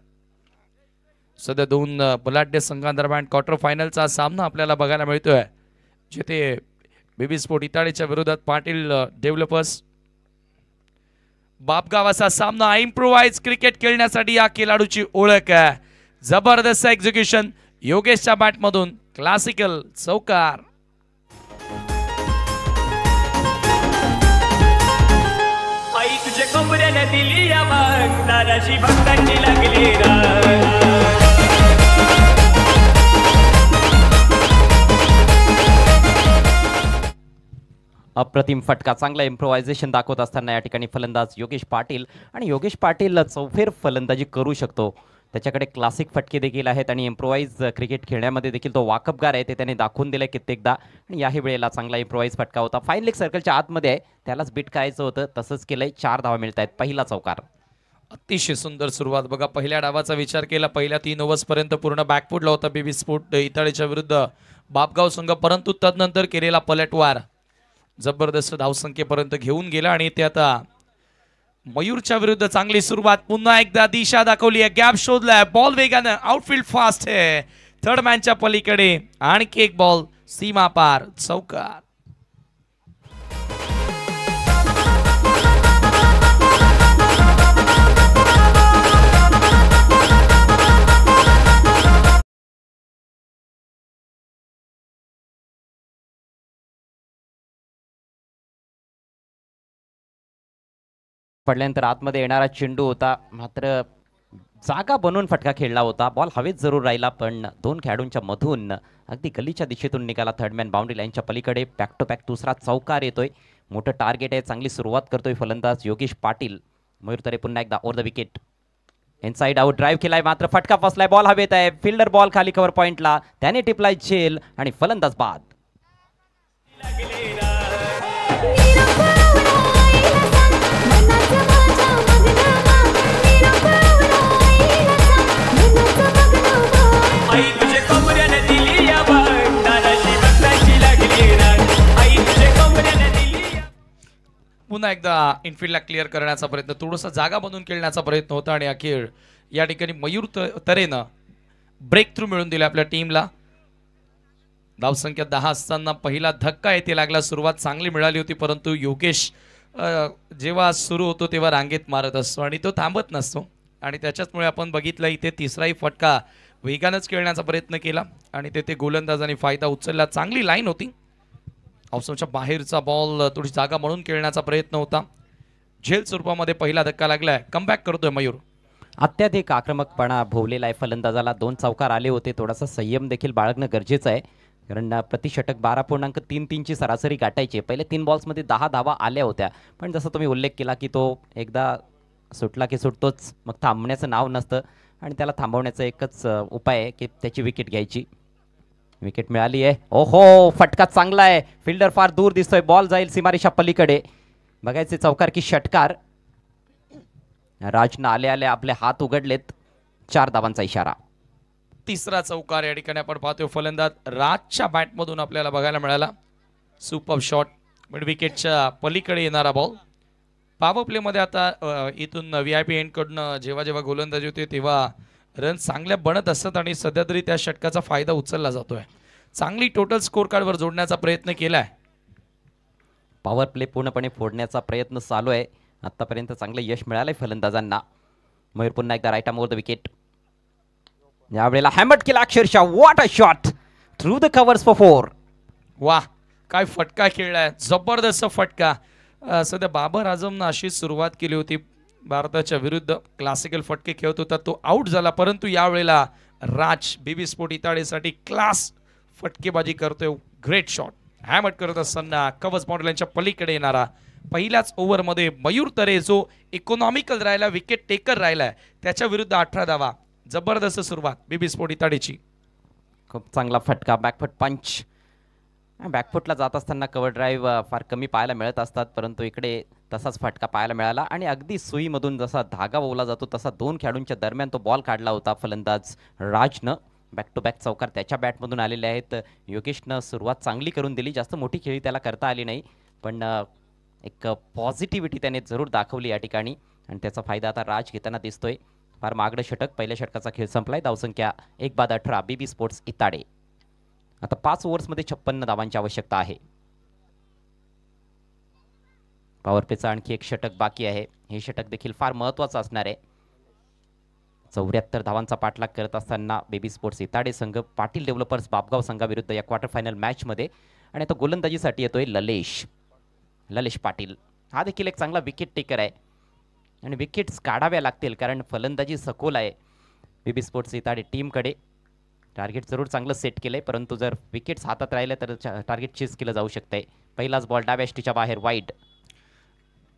सध्या 2 बलाढ्य संघांदरम्यान क्वार्टर फायनलचा सामना आपल्याला बघायला मिळतोय, जिथे बीबी स्पोर्ट इताडीच्या विरोधात पाटील डेव्हलपर्स. बापगाव असा सामना. इम्प्रोवाइज क्रिकेट खेळण्यासाठी या खेळाडूची ओळख आहे. जबरदस्त एक्झिक्युशन योगेशच्या बॅटमधून. क्लासिकल चौकार. आई तुझ्या कोपऱ्याला दिली या मग दाराशी भक्तांची लागली राग. अप्रतिम फटका. चांगला इम्प्रोव्हायझेशन दाखवत असताना या ठिकाणी फलंदाज योगेश पाटील. आणि योगेश पाटील चौफेर फलंदाजी करू शकतो. त्याच्याकडे क्लासिक फटके देखील आहेत आणि इम्प्रोव्हाइज क्रिकेट खेळण्यामध्ये देखील तो वाकबगार आहे, ते त्याने दाखवून दिलं कित्येकदा. आणि याही वेळेला चांगला इम्प्रोव्हाइज फटका होता. फाईन लेग सर्कलच्या आतमध्ये आहे, त्यालाच बीट करायचं होतं, तसंच केलंय. 4 धावा मिळत आहेत. पहिला चौकार. अतिशय सुंदर सुरुवात बघा. पहिल्या डावाचा विचार केला, पहिल्या 3 ओव्हर्स पर्यंत पूर्ण बॅकफुटला होता बीबी स्पोर्ट इताडीच्या विरुद्ध बापगाव संघ, परंतु तदनंतर केलेला पलटवार जबरदस्त धावसंख्येपर्यंत घेऊन गेला. आणि ते आता मयूरच्या विरुद्ध चांगली सुरुवात. पुन्हा एकदा दिशा दाखवली आहे, गॅप शोधलाय, बॉल वेगानं, आउटफील्ड फास्ट आहे, थर्ड मॅनच्या पलीकडे. आणखी एक बॉल सीमा पार, चौकार. पडल्यानंतर आतमध्ये येणारा चेंडू होता, मात्र जागा बनवून फटका खेळला होता. बॉल हवेत जरूर राहिला, पण 2 खेळाडूंच्या मधून अगदी गलीच्या दिशेतून निघाला. थर्डमॅन बाउंड्री लाईनच्या पलीकडे. बॅक टू बॅक दुसरा चौकार येतोय. मोठं टार्गेट आहे. चांगली सुरुवात करतोय फलंदाज योगेश पाटील. मयूर तरे पुन्हा एकदा over the wicket. Inside out drive केलाय, मात्र फटका फसलाय. बॉल हवेत आहे. फिल्डर बॉल खाली कव्हर पॉइंटला, त्याने टिपलाय झेल आणि फलंदाज बाद. आई तुझ्या कोपऱ्याला दिली या मग दाराशी भक्तांची लागली राग. पुन्हा एकदा इनफिल्डला क्लिअर करण्याचा प्रयत्न, थोडासा जागा बनवून खेळण्याचा प्रयत्न होता आणि अखेर या ठिकाणी मयूर तरेनं ब्रेक थ्रू मिळून दिला आपल्या टीमला. धावसंख्या 10 असताना पहिला धक्का येथे लागला. सुरुवात चांगली मिळाली होती, परंतु योगेश जेव्हा सुरू होतो तेव्हा रांगेत मारत असतो आणि तो थांबत नसतो आणि त्याच्याचमुळे आपण बघितलं इथे तिसराही फटका वेगानंच खेळण्याचा प्रयत्न केला आणि तेथे गोलंदाजांनी फायदा उचलला. चांगली लाईन होती. ऑफस्टंपच्या बाहेरचा बॉल थोडी जागा म्हणून खेळण्याचा प्रयत्न होता. झेल स्वरूपामध्ये पहिला धक्का लागलाय. कमबॅक करतोय मयूर. अत्याधिक आक्रमकपणा भोवलेला आहे फलंदाजाला. 2 चौकार आले होते. थोडासा संयम देखील बाळगणं गरजेचं आहे, कारण प्रतिषटक 12.33 ची सरासरी गाठायची. पहिले 3 बॉल्समध्ये 10 धावा आल्या होत्या, पण जसं तुम्ही उल्लेख केला की तो एकदा सुटला की सुटतोच, मग थांबण्याचं नाव नसतं आणि त्याला थांबवण्याचा एकच उपाय आहे की त्याची विकेट घ्यायची. विकेट मिळाली आहे. ओहो, फटका चांगला आहे. फिल्डर फार दूर दिसतोय. बॉल जाईल सीमारेषा पलीकडे. बघायचे चौकार की षटकार. राजनं आले आले आपले हात उघडलेत. 4 धावांचा इशारा. तिसरा चौकार या ठिकाणी आपण पाहतोय. फलंदाज राजच्या बॅटमधून आपल्याला बघायला मिळाला. सुपर शॉट, मिड विकेटच्या पलीकडे येणारा बॉल. पॉवर प्लेमध्ये आता इथून VIP एंडकडनं जेव्हा जेव्हा गोलंदाजी होते तेव्हा रन चांगल्या बनत असतात आणि सध्या तरी त्या षटकाचा फायदा उचलला जातोय. चांगली टोटल स्कोर कार्डवर जोडण्याचा प्रयत्न केलाय. पॉवर प्ले पूर्णपणे फोडण्याचा प्रयत्न चालू आहे. आतापर्यंत चांगलं यश मिळालंय फलंदाजांना. मयूर पुन्हा एकदा राईट आर्म द विकेट. यावेळेला हॅमट केला अक्षरशः. What a shot through the covers for 4. वाह, काय फटका खेळलाय. जबरदस्त फटका. सध्या बाबर आझमनं अशी सुरुवात केली होती भारताच्या विरुद्ध. क्लासिकल फटके खेळत होता, तो आउट झाला, परंतु यावेळेला राज बीबी स्पोर्ट इताडेसाठी क्लास फटकेबाजी करतोय. Great shot. हॅमट करत असताना कव्हर्स बाउंड्रीच्या पलीकडे येणारा पहिल्याच ओव्हरमध्ये मयूर तरे जो इकॉनॉमिकल राहिला, विकेट टेकर राहिलाय, त्याच्या विरुद्ध 18 धावा. जबरदस्त सुरुवात बीबी स्पोर्ट इताडेची. खूप चांगला फटका. बॅकफुट पंच. बॅकफुटला जात असताना कव्हर ड्राईव्ह फार कमी पाहायला मिळत असतात, परंतु इकडे तसाच फटका पाहायला मिळाला आणि अगदी सुईमधून जसा धागा ओवला जातो तसा 2 खेळाडूंच्या दरम्यान तो बॉल काढला होता फलंदाज राजनं. बॅक टू बॅक चौकार त्याच्या बॅटमधून आलेले आहेत. योगेशनं सुरुवात चांगली करून दिली. जास्त मोठी खेळी त्याला करता आली नाही, पण एक पॉझिटिव्हिटी त्याने जरूर दाखवली या ठिकाणी आणि त्याचा फायदा आता राज घेताना दिसतोय. फार मागडं षटक. पहिल्या षटकाचा खेळ संपलाय. धावसंख्या 1/18. बीबी स्पोर्ट्स इताडे. आता 5 ओव्हर्समध्ये 56 धावांची आवश्यकता आहे. पॉवर प्लेचा आणखी एक षटक बाकी आहे. हे षटक देखील फार महत्त्वाचं असणार आहे. 74 धावांचा पाठलाग करत असताना बेबी स्पोर्ट्स इताडे संघ पाटील डेव्हलपर्स बापगाव संघाविरुद्ध या क्वार्टर फायनल मॅचमध्ये. आणि आता गोलंदाजीसाठी येतोय ललेश पाटील. हा देखील एक चांगला विकेट टेकर आहे आणि विकेट्स काढाव्या लागतील, कारण फलंदाजी सखोल आहे बेबी स्पोर्ट्स इताडे टीमकडे. टार्गेट जरूर चांगलं सेट केलंय, परंतु जर विकेट्स हातात राहिले तर टार्गेट चेस केलं जाऊ शकतंय. पहिलाच बॉल डाव्या यष्टीच्या बाहेर वाईड.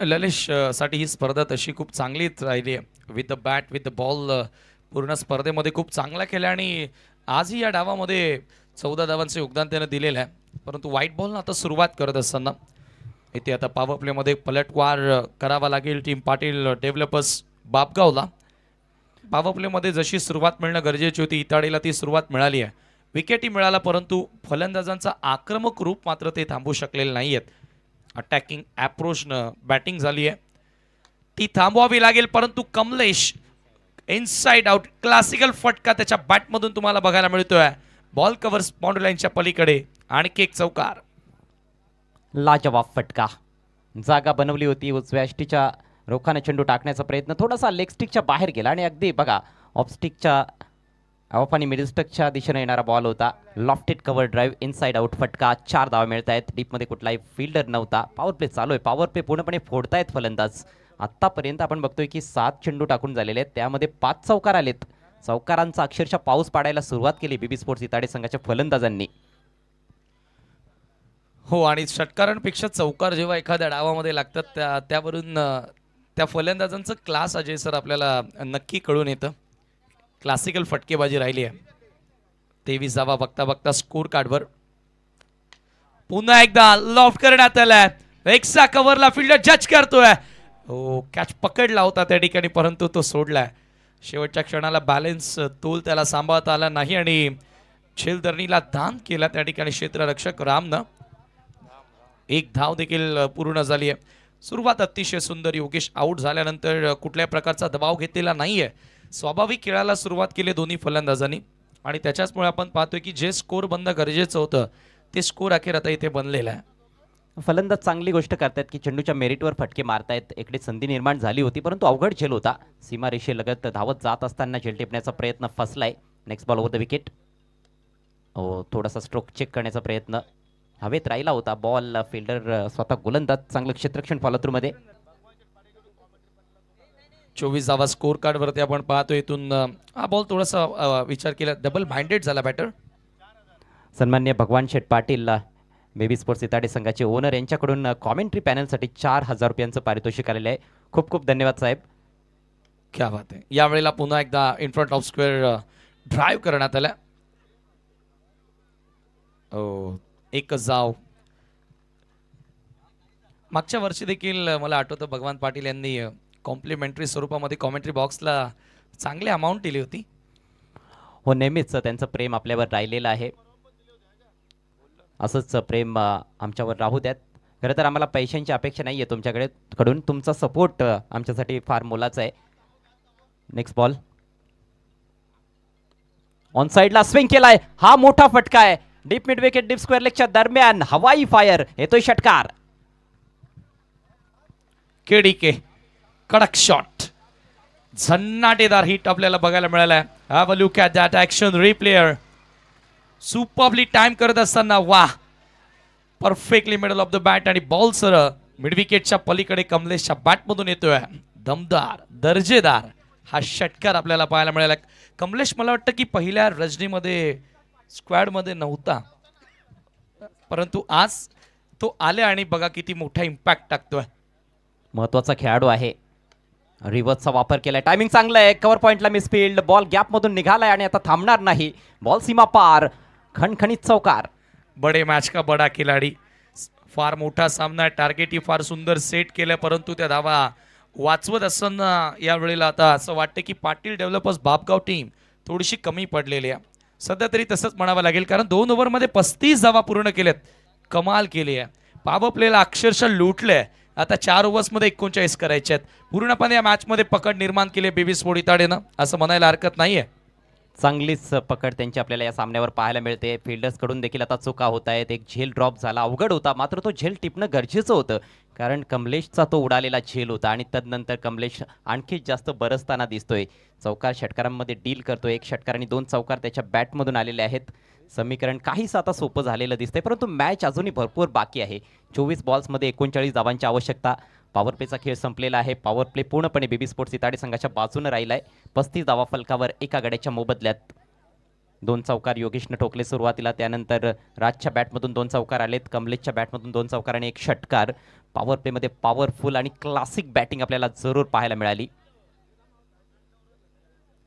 ललेश साठी ही स्पर्धा तशी खूप चांगलीच राहिली आहे. With the bat with the ball पूर्ण स्पर्धेमध्ये खूप चांगला केला आणि आजही या डावामध्ये 14 धावांचं योगदान त्यानं दिलेलं आहे. परंतु व्हाईट बॉलनं आता सुरुवात करत असताना इथे आता पॉवर प्लेमध्ये पलटवार करावा लागेल टीम पाटील डेव्हलपर्स बापगावला. पॉवर प्लेमध्ये जशी सुरुवात मिळणं गरजेची होती, इताडेला ती सुरुवात मिळाली आहे. विकेटही मिळाला, परंतु फलंदाजांचा आक्रमक रूप मात्र ते थांबवू शकलेले नाही आहेत. अटॅकिंग ॲप्रोचनं बॅटिंग झाली आहे, ती थांबवावी लागेल, परंतु कमलेश इनसाइड आउट क्लासिकल फटका त्याच्या बॅटमधून तुम्हाला बघायला मिळतोय. बॉल कव्हर्स बाउंड्री लाईनच्या पलीकडे. आणखी एक चौकार. लाजवाब फटका. जागा बनवली होती. उजव्या यष्टीच्या रोखाने चेंडू टाकण्याचा प्रयत्न थोडासा लेग स्टिकच्या बाहेर गेला आणि अगदी बघा ऑफ स्टिकच्या ऑफ आणि मिडल स्टिकच्या दिशेने येणारा बॉल होता. Lofted cover drive inside out फटका. 4 धावा मिळत आहेत. डीपमध्ये कुठलाही फिल्डर नव्हता. पॉवर प्ले चालू आहे. पॉवर प्ले पूर्णपणे फोडतायत फलंदाज. आत्तापर्यंत आपण बघतोय की 7 चेंडू टाकून झालेले आहेत, त्यामध्ये 5 चौकार आलेत. चौकारांचा अक्षरशः पाऊस पाडायला सुरुवात केली बीबी स्पोर्ट्स इताडे संघाच्या फलंदाजांनी. हो, आणि षटकारांपेक्षा चौकार जेव्हा एखाद्या डावामध्ये लागतात त्यावरून त्या फलंदाजांचं क्लास अजय सर आपल्याला नक्की कळून येतं. क्लासिकल फटकेबाजी राहिली आहे. 23 धावा बघता बघता स्कोर कार्डवर. पुन्हा एकदा लॉफ्ट करण्यात आलाय. एक्स्ट्रा कव्हरला फिल्डर जज करतोय. हो, कॅच पकडला होता त्या ठिकाणी, परंतु तो सोडलाय. शेवटच्या क्षणाला बॅलन्स तोल त्याला सांभाळता आला नाही आणि झेलधरणीला दान केला त्या ठिकाणी क्षेत्ररक्षक रामनं. 1 धाव देखील पूर्ण झाली आहे. सुरुवात अतिशय सुंदर. योगेश आऊट झाल्यानंतर कुठल्याही प्रकारचा दबाव घेतलेला नाहीये. स्वाभाविक खेळाला सुरुवात केली दोन्ही फलंदाजांनी आणि त्याच्याचमुळे आपण पाहतोय की जे स्कोर बनणं गरजेचं होतं ते स्कोर अखेर आता इथे बनलेलं आहे. फलंदाज चांगली गोष्ट करतायत की चेंडूच्या मेरिटवर फटके मारतायत. इकडे संधी निर्माण झाली होती परंतु अवघड झेल होता. सीमारेषेलगत धावत जात असताना झेल टिपण्याचा प्रयत्न फसलाय. Next ball over the wicket. थोडासा स्ट्रोक चेक करण्याचा प्रयत्न हवेत राहिला होता. बॉल फिल्डर स्वतः गोलंदाज चांगलं क्षेत्ररक्षण फॉलो थ्रू मध्ये. 24 धावा स्कोर कार्ड वरती आपण पाहतो. इथून हा बॉल थोडासा विचार केला डबल माइंडेड झाला बॅटर. सन्मान्य भगवान शेठ पाटील बेबी स्पोर्ट्स इताडे संघाचे ओनर यांच्याकडून कॉमेंट्री पॅनलसाठी 4,000 रुपयांचं पारितोषिक आलेलं आहे. खूप खूप धन्यवाद साहेब. क्या बात आहे. यावेळेला पुन्हा एकदा in front of square drive करण्यात आला. एकच जाव. मागच्या वर्षी देखील मला आठवतं भगवान पाटील यांनी कॉम्प्लिमेंटरी स्वरूपामध्ये कॉमेंट्री बॉक्सला चांगली अमाऊंट दिली होती. हो नेहमीच त्यांचं प्रेम आपल्यावर राहिलेलं आहे. असंच प्रेम आमच्यावर राहू द्यात. खरं तर आम्हाला पैशांची अपेक्षा नाही आहे तुमच्याकडे कडून. तुमचा सपोर्ट आमच्यासाठी फार मोलाचा आहे. नेक्स्ट बॉल ऑन साइडला स्विंग केलाय. हा मोठा फटका आहे. Deep mid wicket deep square लेगच्या दरम्यान हवाई फायर येतोय षटकार. केडीके कडक शॉट. झन्नाटेदार हिट आपल्याला बघायला मिळाला. Have a look at that action replayer. Superbly time करत असताना वाह perfectly middle of the bat आणि बॉल सर मिड विकेटच्या पलीकडे कमलेशच्या बॅटमधून येतोय. दमदार दर्जेदार हा षटकार आपल्याला पाहायला मिळाला. कमलेश मला वाटतं की पहिल्या रजनीमध्ये स्क्वॅडमध्ये नव्हता परंतु आज तो आले आणि बघा किती मोठा इम्पॅक्ट टाकतोय. महत्वाचा खेळाडू आहे. रिव्हर्सचा वापर केलाय. टायमिंग चांगलं आहे. कव्हर पॉइंटला मिसफील्ड. बॉल गॅपमधून निघालाय आणि आता थांबणार नाही. बॉल सीमा पार. खणखणीत चौकार. बडे मॅच का बडा खिलाडी. फार मोठा सामना. टार्गेटही फार सुंदर सेट केलं परंतु त्या धावा वाचवत असताना यावेळेला आता असं वाटतं की पाटील डेव्हलपर्स बापगाव टीम थोडीशी कमी पडलेली आहे. सध्या तरी तसंच म्हणावं लागेल कारण 2 ओव्हरमध्ये 35 धावा पूर्ण केल्यात. कमाल केली आहे. पॉवर प्लेला अक्षरशः लुटले. आता 4 ओव्हर्समध्ये 39 करायचे आहेत. पूर्णपणे या मॅचमध्ये पकड निर्माण केली बेबी स्पोर्ट्स इताडेनं असं म्हणायला हरकत नाहीये. चांगलीच पकड त्यांची आपल्याला या सामन्यावर पाहायला मिळते. फिल्डर्स कडून देखील आता चुका होत आहेत. एक झेल ड्रॉप झाला. अवघड होता मात्र तो झेल टिपणं गरजेचं होतं कारण कमलेशचा तो उडालेला झेल होता आणि तदनंतर कमलेश आणखी जास्त बरसताना दिसतोय. चौकार षटकारांमध्ये डील करतोय. 1 षटकार आणि 2 चौकार त्याच्या बॅटमधून आलेले आहेत. समीकरण काहीच आता सोपं झालेलं दिसतंय परंतु मॅच अजूनही भरपूर बाकी आहे. 24 बॉल्समध्ये 39 धावांची आवश्यकता. पॉवर प्लेचा खेळ संपलेला आहे. पॉवर प्ले पूर्णपणे बेबी स्पोर्ट्स इताडे संघाच्या बाजूने राहिलाय. 35 धावा फलकावर एका गड्याच्या मोबदल्यात. 2 चौकार योगेशनं ठोकले सुरुवातीला. त्यानंतर राजच्या बॅटमधून 2 चौकार आलेत. कमलेशच्या बॅटमधून 2 चौकार आणि 1 षटकार. पॉवर प्लेमध्ये पॉवरफुल आणि क्लासिक बॅटिंग आपल्याला जरूर पाहायला मिळाली.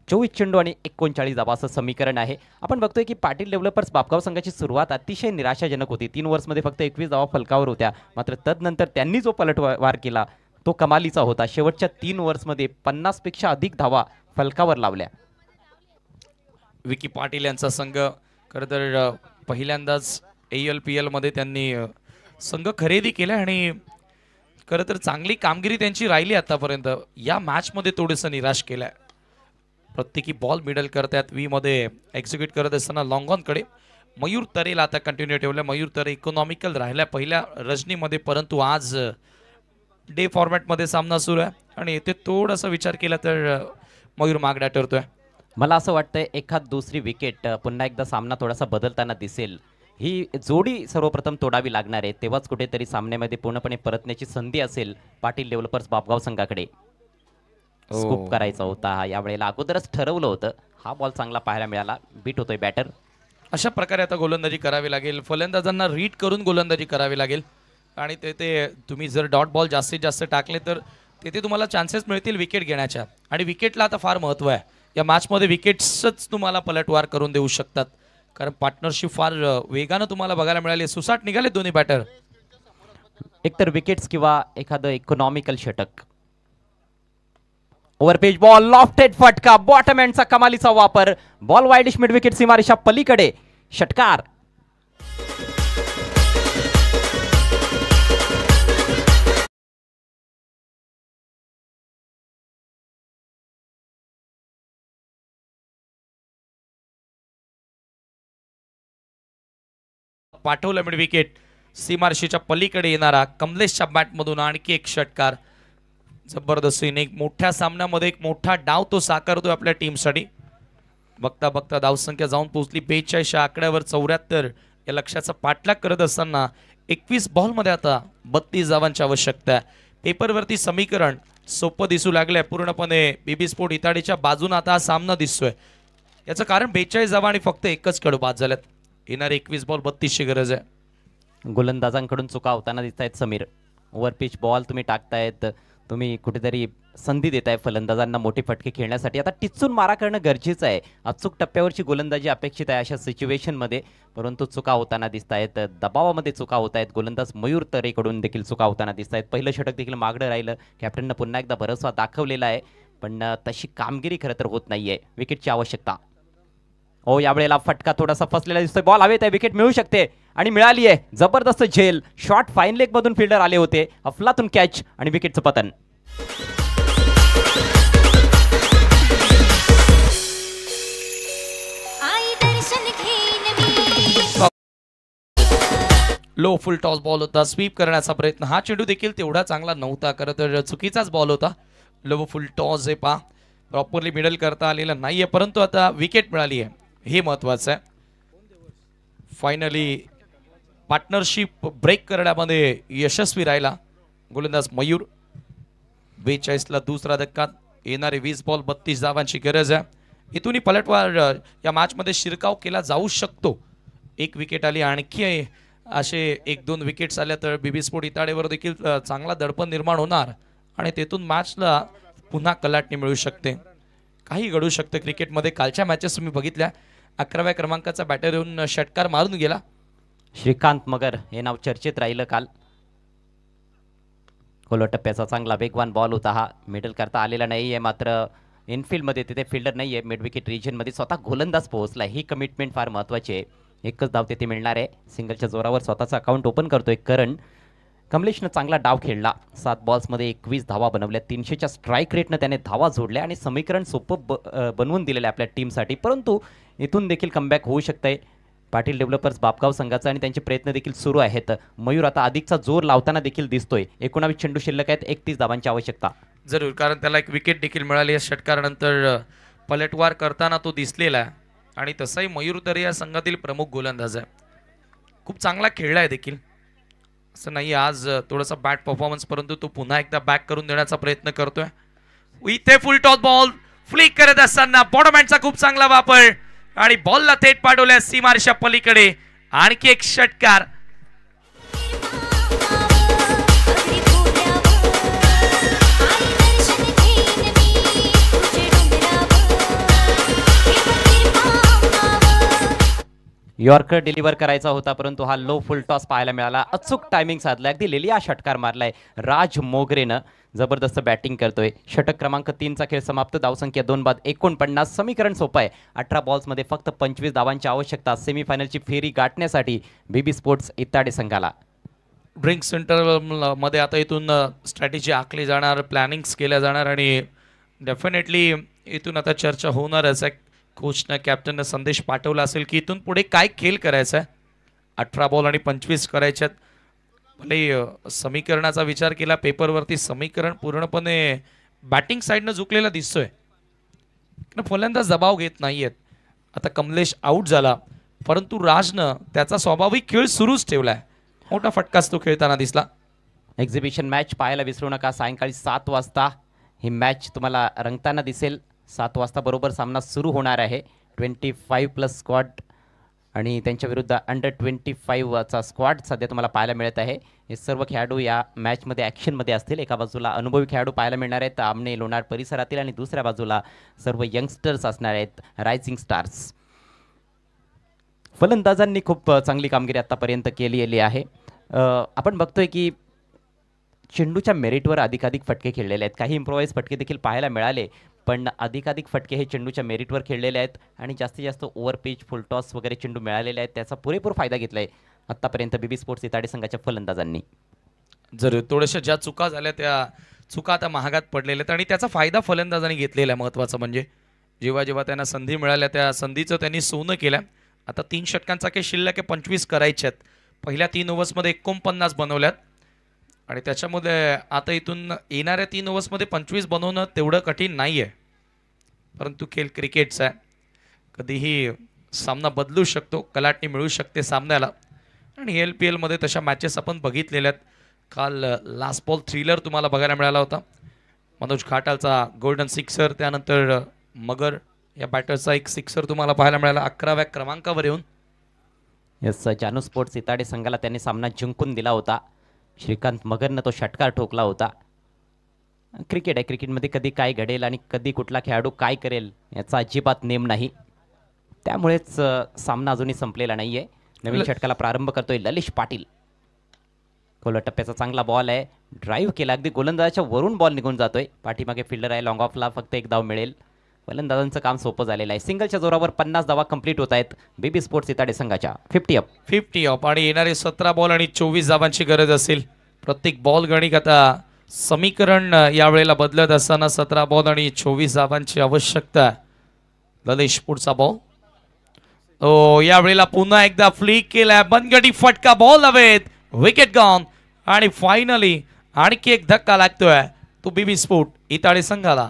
24 चेंडू आणि 39 धावा असं समीकरण आहे. आपण बघतोय की पाटील डेव्हलपर्स बापगाव संघाची सुरुवात अतिशय निराशाजनक होती. 3 ओव्हर्समध्ये फक्त 21 धावा फलकावर होत्या मात्र तदनंतर त्यांनी जो पलटवार केला तो कमालीचा होता. शेवटच्या 3 ओव्हर्समध्ये 50 पेक्षा अधिक धावा फलकावर लावल्या. विकी पाटील यांचा संघ खरं तर पहिल्यांदाच ALPL मध्ये त्यांनी संघ खरेदी केला आणि खरं तर चांगली कामगिरी त्यांची राहिली आतापर्यंत. या मॅचमध्ये थोडंसं निराश केलंय. प्रत्येकी बॉल मिडल करतात. वी मध्ये एक्झिक्यूट करत असताना लॉंग ऑनकडे मयूर तरेला आता कंटिन्यू ठेवलं. मयूर तरे इकॉनॉमिकल राहिल्या पहिल्या रजनीमध्ये परंतु आज डे फॉर्मॅटमध्ये सामना सुरू आहे आणि इथे थोडासा विचार केला तर मयूर मागण्या ठरतोय. मला असं वाटतंय एखाद दुसरी विकेट पुन्हा एकदा सामना थोडासा बदलताना दिसेल. ही जोडी सर्वप्रथम तोडावी लागणार आहे तेव्हाच कुठेतरी सामन्यामध्ये पूर्णपणे परतण्याची संधी असेल पाटील डेव्हलपर्स बापगाव संघाकडे. स्कूप करायचा होता यावेळेला अगोदरच ठरवलं होतं. हा बॉल चांगला पाहायला मिळाला. बीट होतोय बॅटर. अशा प्रकारे आता गोलंदाजी करावी लागेल. फलंदाजांना रीड करून गोलंदाजी करावी लागेल आणि ते तुम्ही जर डॉट बॉल जास्तीत जास्त टाकले तर तिथे तुम्हाला चान्सेस मिळतील विकेट घेण्याच्या आणि विकेटला आता फार महत्त्व आहे. या मॅचमध्ये विकेट्सच तुम्हाला पलटवार करून देऊ शकतात कारण पार्टनरशिप फार वेगानं तुम्हाला बघायला मिळाली. सुसाट निघाले दोन्ही बॅटर. एकतर विकेट्स किंवा एखादं इकॉनॉमिकल षटक. ओव्हरपेज बॉल लॉफ्टेड फटका. बॉटम एंडचा कमालीचा वापर. बॉल वाईडिश मिड विकेट सीमारेषा पलीकडे. षटकार. पाठवलं मिड विकेट. सीमारशीच्या पलीकडे येणारा कमलेशच्या बॅटमधून आणखी एक षटकार. जबरदस्त एक मोठ्या सामन्यामध्ये एक मोठा डाव तो साकारतोय आपल्या टीमसाठी. बघता बघता धावसंख्या जाऊन पोहोचली 42 आकड्यावर 74. या लक्ष्याचा पाठलाग करत असताना 21 बॉलमध्ये आता 32 धावांची आवश्यकता आहे. पेपरवरती समीकरण सोपं दिसू लागलंय पूर्णपणे बीबी स्पोर्ट इताडीच्या बाजूने आता हा सामना दिसतोय. याचं कारण 42 धावा आणि फक्त एकच कडू बाद झाल्यात. येणारे 21 बॉल 32ची गरज आहे. गोलंदाजांकडून चुका होताना दिसत आहेत समीर. ओव्हरपिच बॉल तुम्ही टाकतायत, तुम्ही कुठेतरी संधी देताय फलंदाजांना मोठे फटके खेळण्यासाठी. आता टिचून मारा करणं गरजेचं आहे. अचूक टप्प्यावरची गोलंदाजी अपेक्षित आहे अशा सिच्युएशनमध्ये, परंतु चुका होताना दिसत आहेत. दबावामध्ये चुका होत आहेत. गोलंदाज मयूर तरेकडून देखील चुका होताना दिसत आहेत. पहिलं षटक देखील मागणं राहिलं. कॅप्टननं पुन्हा एकदा भरोसा दाखवलेला आहे, पण तशी कामगिरी खरं तर होत नाहीये. विकेटची आवश्यकता. हो, यावेळेला फटका थोडासा फसलेला दिसतोय. बॉल हवेत आहे, विकेट मिळू शकते आणि मिळाली आहे. जबरदस्त झेल शॉट, फाईन लेग मधून फिल्डर आले होते. अफलातून कॅच आणि विकेटचं पतन. लो फुल टॉस बॉल होता. स्वीप करण्याचा प्रयत्न. हा चेंडू देखील तेवढा चांगला नव्हता, खरं तर चुकीचाच बॉल होता. लो फुल टॉस हे पा प्रॉपरली मिडल करता आलेलं नाहीये, परंतु आता विकेट मिळाली आहे, हे महत्वाचं आहे. फायनली पार्टनरशिप ब्रेक करण्यामध्ये यशस्वी राहिला गोलंदाज मयूर. 42ला दुसरा धक्का. येणारे 20 बॉल 32 धावांची गरज आहे. इथूनही पलटवार या मॅचमध्ये शिरकाव केला जाऊ शकतो. एक विकेट आली, आणखी असे 1-2 विकेट्स आल्या तर बीबी स्पोर्ट इताडेवर देखील चांगला दडपण निर्माण होणार आणि तेथून मॅचला पुन्हा कलाटणी मिळू शकते. काही घडू शकतं क्रिकेटमध्ये. कालच्या मॅचेस तुम्ही बघितल्या, 11व्या क्रमांकाचा बॅटर येऊन षटकार मारून गेला. श्रीकांत मगर हे नाव चर्चेत राहिलं काल. खोलो टप्प्याचा चांगला वेगवान बॉल होता. हा मिडल करता आलेला नाहीये, मात्र इनफिल्डमध्ये तिथे फिल्डर नाहीये. मिड विकेट रिजनमध्ये स्वतः गोलंदाज पोहोचला. ही कमिटमेंट फार महत्त्वाची आहे. एकच धाव तिथे मिळणार आहे. सिंगलच्या जोरावर स्वतःचं अकाउंट ओपन करतोय करण. कमलेशनं चांगला डाव खेळला. 7 बॉल्समध्ये 21 धावा बनवल्या. 300च्या स्ट्राईक रेटनं त्याने धावा जोडल्या आणि समीकरण सोपं बनवून दिलेलं आहे आपल्या टीमसाठी. परंतु इथून देखील कमबॅक होऊ शकतंय. पाटील डेव्हलपर्स बापगाव संघाचा आणि त्यांचे प्रयत्न देखील सुरू आहेत. मयूर आता अधिकचा जोर लावताना देखील दिसतोय. 19 चेंडू शिल्लक आहेत. 31 धावांची आवश्यकता. जरूर, कारण त्याला एक विकेट देखील मिळाली या षटकारानंतर. पलटवार करताना तो दिसलेला आहे आणि तसाही मयूर तरे या संघातील प्रमुख गोलंदाज आहे. खूप चांगला खेळला आहे देखील. असं नाही आज थोडासा बॅट परफॉर्मन्स, परंतु तो पुन्हा एकदा बॅक करून देण्याचा प्रयत्न करतोय. इथे फुल टॉस बॉल फ्लिक करत असताना बॉटमहँडचा खूप चांगला वापर आणि बॉलला थेट पाठवल्या सीमारेषा पलीकडे. आणखी एक षटकार. यॉर्कर डिलिव्हर करायचा होता, परंतु हा लो फुल टॉस पाहायला मिळाला. अचूक टायमिंग साधला. अगदी लिलिया षटकार मारलाय राज मोगरेनं. जबरदस्त बॅटिंग करतोय. षटक क्रमांक 3चा खेळ समाप्त. धावसंख्या 2 बाद 49. समीकरण सोपं आहे. 18 बॉल्समध्ये फक्त 25 धावांची आवश्यकता सेमीफायनलची फेरी गाठण्यासाठी बीबी स्पोर्ट्स इताडे संघाला. ड्रिंक सेंटर मध्ये आता इथून स्ट्रॅटेजी आखली जाणार, प्लॅनिंग्स केल्या जाणार आणि डेफिनेटली इथून आता चर्चा होणारच आहे. कोचनं कॅप्टननं संदेश पाठवला असेल की इथून पुढे काय खेळ करायचा आहे. 18 बॉल आणि 25 करायच्यात. भले समीकरणाचा विचार केला पेपरवरती, समीकरण पूर्णपणे बॅटिंग साईडनं झुकलेला दिसतोय. फलंदाज दबाव घेत नाहीयेत. आता कमलेश आऊट झाला, परंतु राजनं त्याचा स्वाभाविक खेळ सुरूच ठेवलाय. मोठा फटकाच तो खेळताना दिसला. एक्झिबिशन मॅच पाहायला विसरू नका. सायंकाळी 7 वाजता ही मॅच तुम्हाला रंगताना दिसेल. 7 वाजता बरोबर सामना सुरू होणार आहे. 25+ स्क्वॉड आणि त्यांच्या विरुद्ध अंडर 25चा स्क्वॉड सध्या तुम्हाला पाहायला मिळत आहे. हे सर्व खेळाडू या मॅचमध्ये ॲक्शनमध्ये असतील. एका बाजूला अनुभवी खेळाडू पाहायला मिळणार आहेत आमने लोणार परिसरातील आणि दुसऱ्या बाजूला सर्व यंगस्टर्स असणार आहेत, रायझिंग स्टार्स. फलंदाजांनी खूप चांगली कामगिरी आत्तापर्यंत केलेली आहे. आपण बघतोय की चेंडूच्या मेरिटवर अधिकाधिक फटके खेळलेले आहेत. काही इम्प्रोवाइज फटके देखील पाहायला मिळाले, पण अधिकाधिक फटके हे चेंडूच्या मेरिटवर खेळलेले आहेत आणि जास्तीत जास्त ओव्हर पिच, फुल टॉस वगैरे चेंडू मिळालेले आहेत. त्याचा पुरेपूर फायदा घेतला आहे आत्तापर्यंत बीबी स्पोर्ट्स इताडे संघाच्या फलंदाजांनी. जर थोड्याशा ज्या चुका झाल्या त्या चुका आता महागात पडलेल्या आहेत आणि त्याचा फायदा फलंदाजांनी घेतलेला आहे. महत्त्वाचं म्हणजे जेव्हा जेव्हा त्यांना संधी मिळाल्या त्या संधीचं त्यांनी सोनं केलं. आता 3 षटकांचा काही शिल्लक 25 करायचे आहेत. पहिल्या 3 ओव्हर्समध्ये 49 बनवल्यात आणि त्याच्यामध्ये आता इथून येणाऱ्या 3 ओव्हर्समध्ये 25 बनवणं तेवढं कठीण नाही आहे. परंतु खेळ क्रिकेटचा आहे, कधीही सामना बदलू शकतो, कलाटणी मिळू शकते सामन्याला. आणि LPL मध्ये तशा मॅचेस आपण बघितलेल्या आहेत. काल लास्ट बॉल थ्रिलर तुम्हाला बघायला मिळाला होता. मनोज खाटालचा गोल्डन सिक्सर, त्यानंतर मगर या बॅटरचा एक सिक्सर तुम्हाला पाहायला मिळाला 11व्या क्रमांकावर येऊन. यस, जानू स्पोर्ट्स इताडे संघाला त्यांनी सामना जिंकून दिला होता. श्रीकांत मगरनं तो षटकार ठोकला होता. क्रिकेट आहे, क्रिकेटमध्ये कधी काय घडेल आणि कधी कुठला खेळाडू काय करेल याचा अजिबात नेम नाही. त्यामुळेच सामना अजूनही संपलेला नाहीये. नवीन षटकाला प्रारंभ करतोय ललिश पाटील. खोल टप्प्याचा चांगला बॉल आहे, ड्राईव्ह केला, अगदी गोलंदाजाच्या वरून बॉल निघून जातोय. पाठीमागे फिल्डर आहे, लॉंग ऑफला फक्त एक धाव मिळेल. फलंदाजांचं काम सोपं झालेलं आहे. सिंगलच्या जोरावर 50 धावा कंप्लीट होत आहेत बीबी स्पोर्ट्स इताडे संघाच्या. 50 अप आणि येणारे 17 बॉल आणि 24 धावांची गरज असेल. प्रत्येक बॉल गणिक आता समीकरण यावेळेला बदलत असताना 17 बॉल आणि 24 धावांची आवश्यकता. ललिश पुढचा बॉल, यावेळेला पुन्हा एकदा फ्लिक केलाय, बनगटी फटका, बॉल हवेत, विकेट गॉन आणि फायनली आणखी एक धक्का लागतोय तो बीबी स्पोर्ट इताडे संघाला.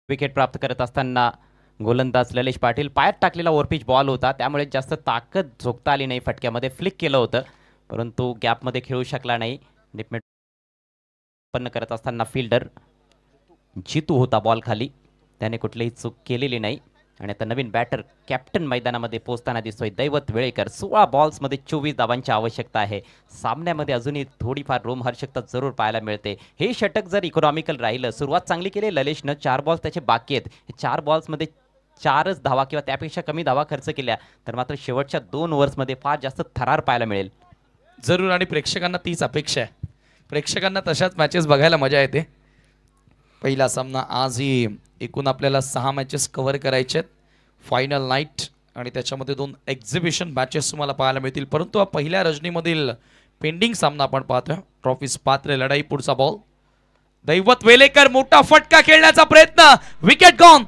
विकेट प्राप्त करत असताना गोलंदाज ललिश पाटील, पायात टाकलेला ओव्हरपिच बॉल होता, त्यामुळे जास्त ताकद झोकता आली नाही. फटक्यामध्ये फ्लिक केलं होतं परंतु गॅपमध्ये खेळू शकला नाही. डिपमेट उत्पन्न करत असताना फिल्डर जितू होता बॉल खाली, त्याने कुठलीही चूक केलेली नाही. आणि आता नवीन बॅटर कॅप्टन मैदानामध्ये पोहोचताना दिसतोय दैवत वेळेकर. 16 बॉल्समध्ये 24 धावांची आवश्यकता आहे. सामन्यामध्ये अजूनही थोडीफार रोमहर्षकता जरूर पाहायला मिळते. हे षटक जर इकॉनॉमिकल राहिलं, सुरुवात चांगली केली ललिशनं, 4 बॉल्स त्याचे बाकी आहेत. 4 बॉल्समध्ये 4च धावा किंवा त्यापेक्षा कमी धावा खर्च केल्या तर मात्र शेवटच्या 2 ओव्हर्समध्ये फार जास्त थरार पाहायला मिळेल. जरूर, आणि प्रेक्षकांना तीच अपेक्षा आहे. प्रेक्षकांना तशाच मॅचेस बघायला मजा येते. पहिला सामना आजही एकूण आपल्याला 6 मॅचेस कव्हर करायचे आहेत. फायनल नाईट आणि त्याच्यामध्ये 2 एक्झिबिशन मॅचेस तुम्हाला पाहायला मिळतील. परंतु पहिल्या रजनीमधील पेंडिंग सामना आपण पाहतोय, ट्रॉफीज पात्र लढाई. पुढचा बॉल, दैवत वेलेकर, मोठा फटका खेळण्याचा प्रयत्न, विकेट गॉन.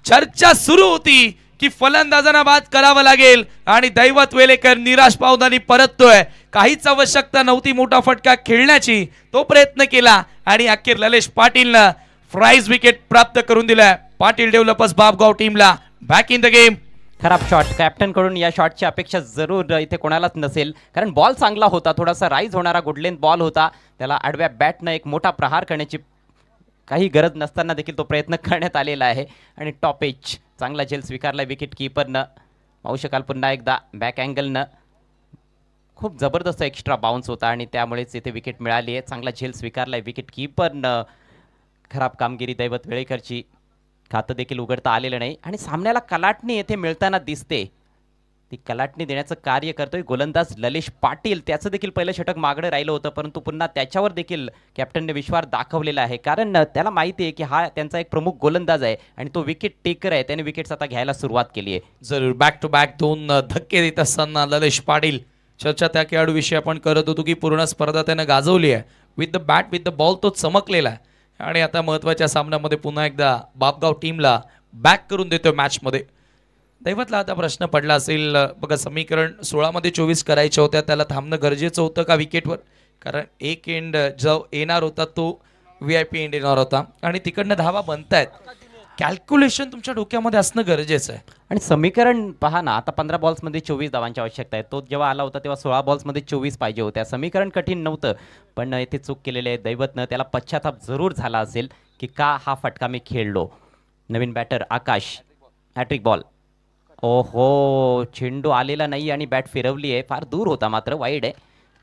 चर्चा सुरू होती की फलंदाजांना बाद करावं लागेल आणि दैवत वेलेकर निराश पावदानी परततोय. काहीच आवश्यकता नव्हती मोठा फटका खेळण्याची, तो प्रयत्न केला आणि अखेर ललिश पाटीलनं प्राइज विकेट प्राप्त करून दिलाय. पाटील डेव्हलपर्स बापगाव टीमला बॅक इन द गेम. खराब शॉट, कॅप्टन कडून या शॉटची अपेक्षा जरूर इथे कोणालाच नसेल, कारण बॉल चांगला होता, थोडासा राईज होणारा गुड लेंथ बॉल होता. त्याला आडव्या बॅटनं एक मोठा प्रहार करण्याची काही गरज नसताना देखील तो प्रयत्न करण्यात आलेला आहे. आणि टॉप एज चांगला झेल स्वीकारला विकेट कीपरनं. पाहू शकाल पुन्हा एकदा बॅक अँगलनं खूप जबरदस्त एक्स्ट्रा बाउन्स होता आणि त्यामुळेच इथे विकेट मिळाली आहे. चांगला झेल स्वीकारला विकेट कीपरनं. खराब कामगिरी दैवत वेळेकरची, खातं देखील उघडता आलेलं नाही आणि सामन्याला कलाटणी येथे मिळताना दिसते. ती कलाटणी देण्याचं कार्य करतोय गोलंदाज ललिश पाटील. त्याचं देखील पहिलं षटक मागणं राहिलं होतं परंतु पुन्हा त्याच्यावर देखील कॅप्टनने विश्वास दाखवलेला आहे, कारण त्याला माहिती आहे की हा त्यांचा एक प्रमुख गोलंदाज आहे आणि तो विकेट टेकर आहे. त्याने विकेट्स आता घ्यायला सुरुवात केली आहे. जरूर, बॅक टू बॅक 2 धक्के देत असताना ललिश पाटील. चर्चा त्या खेळाडूविषयी आपण करत होतो की पूर्ण स्पर्धा त्यानं गाजवली आहे. With the bat with the ball तो चमकलेला आहे आणि आता महत्त्वाच्या सामन्यामध्ये पुन्हा एकदा बापगाव टीमला बॅक करून देतोय मॅचमध्ये. दैवतला आता प्रश्न पडला असेल बघा, समीकरण 16 मध्ये 24 करायच्या होत्या, त्याला थांबणं गरजेचं होतं का विकेटवर, कारण एक एंड जो येणार होता तो VIP एंड येणार होता आणि तिकडनं धावा बनतायत. कॅल्क्युलेशन तुमच्या डोक्यामध्ये असणं गरजेचं आहे. आणि समीकरण पहा ना, आता 15 बॉल्समध्ये 24 धावांची आवश्यकता आहे. तो जेव्हा आला होता तेव्हा 16 बॉल्समध्ये 24 पाहिजे होत्या. समीकरण कठीण नव्हतं पण येथे चूक केलेली आहे दैवतनं. त्याला पश्चाताप जरूर झाला असेल की का हा फटका मी खेळलो. नवीन बॅटर आकाश, हॅट्रिक बॉल. ओहो, चेंडू आलेला नाही आणि बॅट फिरवली आहे, फार दूर होता मात्र वाईड आहे,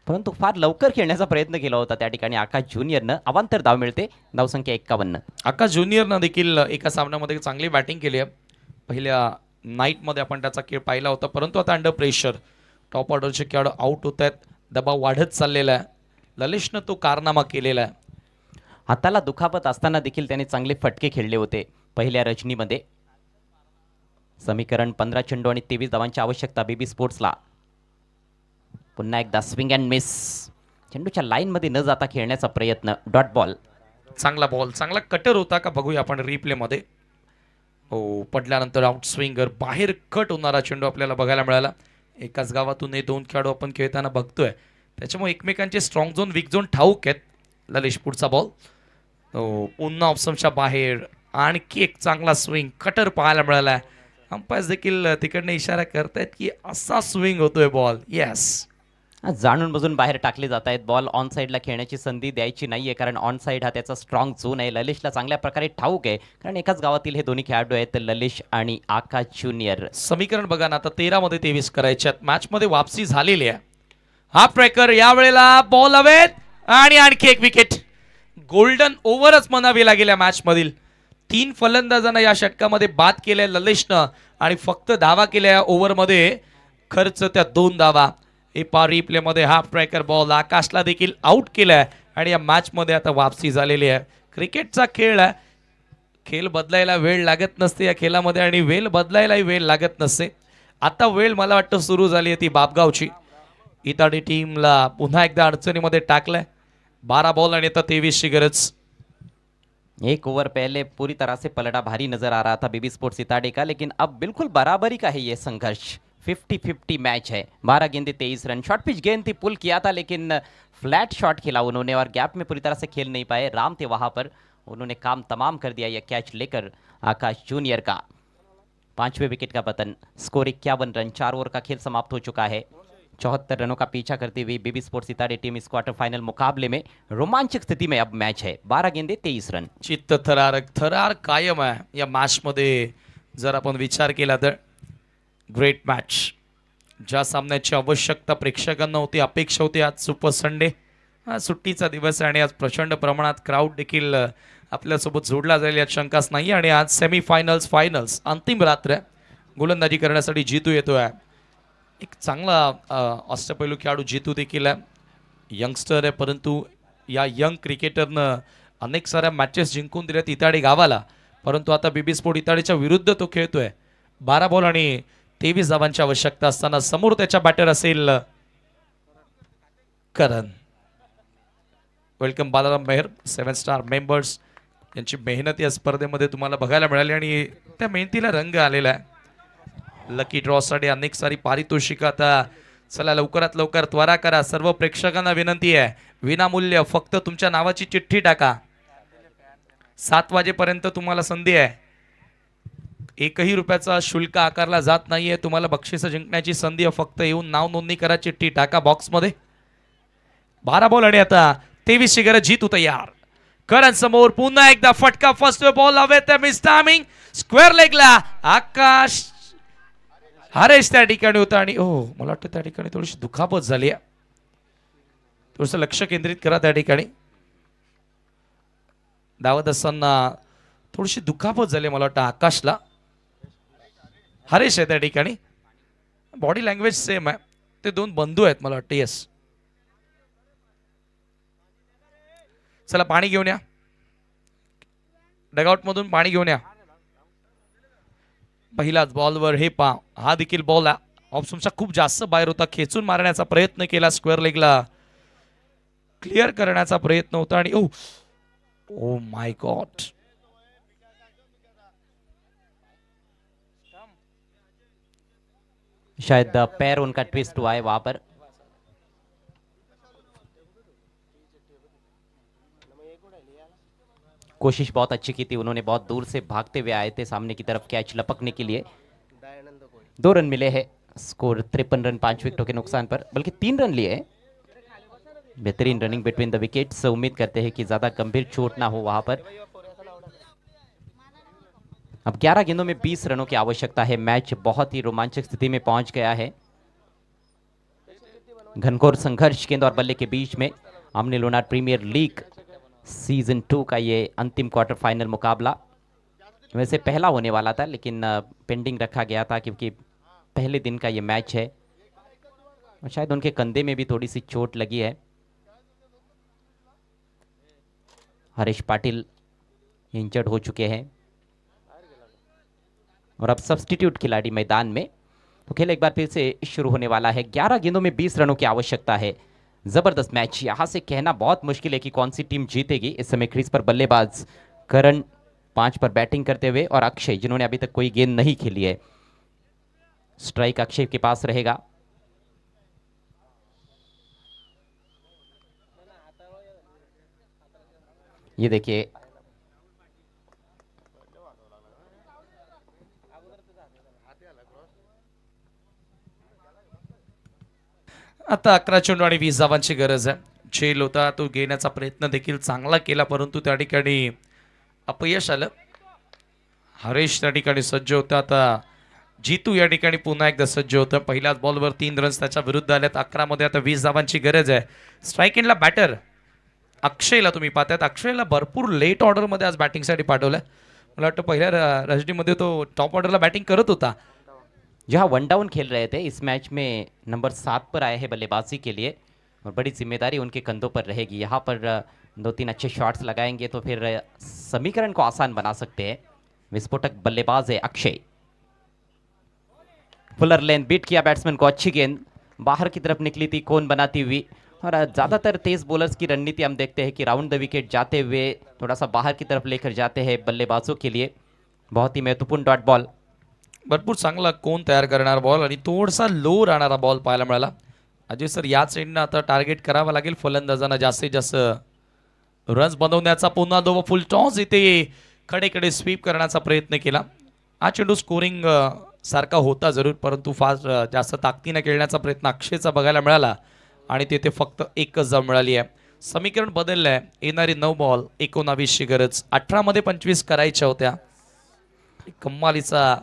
परंतु फार लवकर खेळण्याचा प्रयत्न केला होता त्या ठिकाणी आकाश ज्युनियरनं. अवांतर धाव मिळते, धावसंख्या 51. आकाश ज्युनियरनं देखील एका सामन्यामध्ये चांगली बॅटिंग केली आहे. पहिल्या नाईटमध्ये आपण त्याचा खेळ पाहिला होता परंतु आता अंडर प्रेशर टॉप ऑर्डरचे खेळाडू आउट होत आहेत, दबाव वाढत चाललेला आहे. ललिशनं तो कारनामा केलेला आहे. हाताला दुखापत असताना देखील त्याने चांगले फटके खेळले होते पहिल्या रजनीमध्ये. समीकरण 15 चेंडू आणि 23 धावांची आवश्यकता बीबी स्पोर्ट्सला. पुन्हा एकदा स्विंग अँड मिस. चेंडूच्या लाईनमध्ये न जाता खेळण्याचा प्रयत्न. Dot ball. चांगला बॉल, चांगला कटर होता का बघूया आपण रिप्ले मध्ये. हो, पडल्यानंतर आउट स्विंगर बाहेर कट होणारा चेंडू आपल्याला बघायला मिळाला. एकाच गावातून हे दोन खेळाडू आपण खेळताना बघतोय, त्याच्यामुळे एकमेकांचे स्ट्रॉंग झोन वीक झोन ठाऊक आहेत. ललिश पुढचा बॉल. हो, पुन्हा ऑप्शनच्या बाहेर आणखी एक चांगला स्विंग कटर पाहायला मिळाला. अंपायर्स देखील तिकडनं इशारा करतायत की असा स्विंग होतोय बॉल. येस, जाणून बुजून बाहेर टाकले जात आहेत. बॉल ऑन साईडला खेळण्याची संधी द्यायची नाहीये, कारण ऑन साईड हा त्याचा स्ट्रॉंग झोन आहे. ललिशला चांगल्या प्रकारे ठाऊक आहे, कारण एकाच गावातील हे दोन्ही खेळाडू आहेत, ललिश आणि आकाश ज्युनियर. समीकरण बघा ना, आता 13 मध्ये 23 करायच्यात. मॅच मध्ये वापसी झालेली आहे. हा ब्रेकर यावेळेला बॉल हवेत आणि आणखी एक विकेट. गोल्डन ओव्हरच म्हणावी लागेल या मॅच मधील. 3 फलंदाजांना या षटकामध्ये बाद केल्या ललिशनं आणि फक्त धावा केल्या ओव्हरमध्ये. खर्च त्या 2 धावा. रिप्ले मध्ये हाफ ब्रेकर बॉल आकाशला देखील आउट केलाय आणि या मॅच मध्ये आता वापसी झालेली आहे. क्रिकेटचा खेळ आहे, खेळ बदलायला वेळ लागत नसते या खेळामध्ये आणि वेळ बदलायलाही वेळ लागत नसते. आता वेळ मला वाटतं सुरू झाली आहे ती बापगावची. इताडी टीमला पुन्हा एकदा अडचणीमध्ये टाकलंय. 12 बॉल आणि आता 23 ची गरज. एक ओवर पहले पूरी तरह से पलटा भारी नजर आ रहा था बीबी स्पोर्ट्स इताडे का, लेकिन अब बिल्कुल बराबरी का है ये संघर्ष. 50-50 मैच है. 12 गेंदे 23 रन. शॉर्ट पिच गेंद थी, पुल किया था, लेकिन फ्लैट शॉट खेला उन्होंने और गैप में पूरी तरह से खेल नहीं पाए. राम थे वहां पर, उन्होंने काम तमाम कर दिया यह कैच लेकर आकाश जूनियर का. 5वें विकेट का पतन. Score 51 run. 4 ओवर का खेल समाप्त हो चुका है. 74 रनों का पीछा करती हुई बीबी स्पोर्ट्स इताडे टीम इस क्वार्टर फाइनल मुकाबले में रोमांचक स्थिति में अब मैच है. 12 गेंदे 23 रन. चित्त थरार कायम आहे या मॅच मध्ये. जर आपण विचार केला तर ग्रेट मॅच. ज्या सामन्याची आवश्यकता प्रेक्षकांना होती, अपेक्षा होती. आज सुपर संडे, आज सुट्टीचा दिवस आहे आणि आज प्रचंड प्रमाणात क्राऊड देखील आपल्यासोबत जोडला जाईल यात शंकाच नाही. आणि आज फायनल्स अंतिम रात्र. गोलंदाजी करण्यासाठी जीतू येतोय. एक चांगला अष्टपैलू खेळाडू जीतू देखील आहे. यंगस्टर आहे, परंतु या यंग क्रिकेटरनं अनेक साऱ्या मॅचेस जिंकून दिल्यात इताडे गावाला. परंतु आता बीबी स्पोर्ट इताडेच्या विरुद्ध तो खेळतोय. 12 बॉल आणि 23 धावांची आवश्यकता असताना समोर त्याच्या बॅटर असेल Karan. Welcome Balaram Meher. 7 star members यांची मेहनत या स्पर्धेमध्ये तुम्हाला बघायला मिळाली आणि त्या मेहनतीला रंग आलेला आहे. लकी ड्रॉ साठी अनेक सारी पारितोषिक. आता चला लवकरात लवकर त्वरा करा. सर्व प्रेक्षकांना विनंती आहे, विनामूल्य फक्त तुमच्या नावाची चिठ्ठी टाका. 7 वाजेपर्यंत तुम्हाला संधी आहे. 1ही रुपयाचा शुल्क आकारला जात नाहीये. तुम्हाला बक्षीस जिंकण्याची संधी आहे. फक्त येऊन नाव नोंदणी करा, चिठ्ठी टाका बॉक्समध्ये. 12 बॉल आणि आता 23 ची गरज. जीतू तयार. करण समोर पुन्हा एकदा फटका. फर्स्ट बॉल हवे ते मिस टायमिंग. स्क्वेअर लेगला आकाश. हरेश त्या ठिकाणी होता आणि मला वाटतं त्या ठिकाणी थोडीशी दुखापत झाली आहे. थोडंसं लक्ष केंद्रित करा त्या ठिकाणी. धावत असताना थोडीशी दुखापत झाली मला वाटतं आकाशला. हरेश आहे त्या ठिकाणी. बॉडी लँग्वेज सेम आहे. ते 2 बंधू आहेत मला वाटतं. येस, चला पाणी घेऊन या. डगआउट मधून पाणी घेऊन या. पहिलाच बॉलवर हे पा. हा देखील बॉल ऑप्शनचा खूप जास्त बाहेर होता. खेचून मारण्याचा प्रयत्न केला. स्क्वेअर लेगला क्लिअर करण्याचा प्रयत्न होता आणि ओ माय गॉड. शायद पैर उनका ट्विस्ट हुआ है वहां पर. कोशिश बहुत अच्छी की थी उन्होंने. बहुत दूर से भागते हुए आए थे सामने की तरफ कैच लपकने के लिए. 2 रन मिले हैं. स्कोर 53 रन 5 विकेटों के नुकसान पर, बल्कि 3 रन लिए हैं. बेहतरीन रनिंग बिटवीन द विकेट्स. उम्मीद करते हैं कि ज्यादा गंभीर चोट ना हो वहां पर. अब 11 गेंदों में 20 रनों की आवश्यकता है. मैच बहुत ही रोमांचक स्थिति में पहुंच गया है. घनघोर संघर्ष गेंद और बल्ले के बीच में आमने लोनार प्रीमियर लीग सीजन 2 का ये अंतिम क्वार्टर फाइनल मुकाबला वैसे पहला होने वाला था, लेकिन पेंडिंग रखा गया था क्योंकि पहले दिन का ये मैच है और शायद उनके कंधे में भी थोड़ी सी चोट लगी है. हरीश पाटिल इंजर्ड हो चुके हैं और अब सब्स्टिट्यूट खिलाड़ी मैदान में. तो खेल एक बार फिर से शुरू होने वाला है। 11 गेंदों में 20 रनों की आवश्यकता है। जबरदस्त मैच, यहाँ से कहना बहुत मुश्किल है कि कौन सी टीम जीतेगी। इस समय क्रीज पर बल्लेबाज करण 5 पर बैटिंग करते हुए और अक्षय जिन्होंने अभी तक कोई गेंद नहीं खेली है। स्ट्राइक अक्षय के पास रहेगा। ये देखिए आता 11 चेंडू आणि 20 धावांची गरज आहे. झेल होता तो घेण्याचा प्रयत्न देखील चांगला केला, परंतु त्या ठिकाणी अपयश आलं. हरेश त्या ठिकाणी सज्ज होता. आता जीतू या ठिकाणी पुन्हा एकदा सज्ज होतं. पहिल्याच बॉलवर 3 रन्स त्याच्या विरुद्ध आल्यात. 11 मध्ये आता 20 धावांची गरज आहे. स्ट्राईक एंडला बॅटर अक्षयला तुम्ही पाहतायत. अक्षयला भरपूर लेट ऑर्डरमध्ये आज बॅटिंगसाठी पाठवलं. मला वाटतं पहिल्या रजनीमध्ये तो टॉप ऑर्डरला बॅटिंग करत होता. जहां वन डाउन खेल रहे थे, इस मैच में नंबर 7 पर आए हैं बल्लेबाजी के लिए और बड़ी जिम्मेदारी उनके कंधों पर रहेगी। यहाँ पर 2-3 अच्छे शॉट्स लगाएंगे तो फिर समीकरण को आसान बना सकते हैं। विस्फोटक बल्लेबाज है अक्षय। फुलर लेंथ बीट किया बैट्समैन को, अच्छी गेंद बाहर की तरफ निकली थी कोन बनाती हुई। और ज़्यादातर तेज बॉलर्स की रणनीति हम देखते हैं कि राउंड द विकेट जाते हुए थोड़ा सा बाहर की तरफ लेकर जाते हैं बल्लेबाजों के लिए। बहुत ही महत्वपूर्ण डॉट बॉल, भरपूर चांगला कोण तयार करणारा बॉल आणि थोडासा लो राहणारा बॉल पाहायला मिळाला. अजय सर या साईडनं आता टार्गेट करावं लागेल फलंदाजांना जास्तीत जास्त रन्स बनवण्याचा. पुन्हा दो फुल टॉस इथे कडेकडे स्वीप करण्याचा प्रयत्न केला. हा चेंडू स्कोरिंग सारखा होता जरूर, परंतु फास्ट जास्त ताकदीने खेळण्याचा प्रयत्न अक्षयचा बघायला मिळाला आणि तेथे फक्त एकच धाव मिळाली आहे. समीकरण बदललं आहे. येणारी 9 बॉल 19ची गरज. 18 मध्ये 25 करायच्या होत्या. कम्मालीचा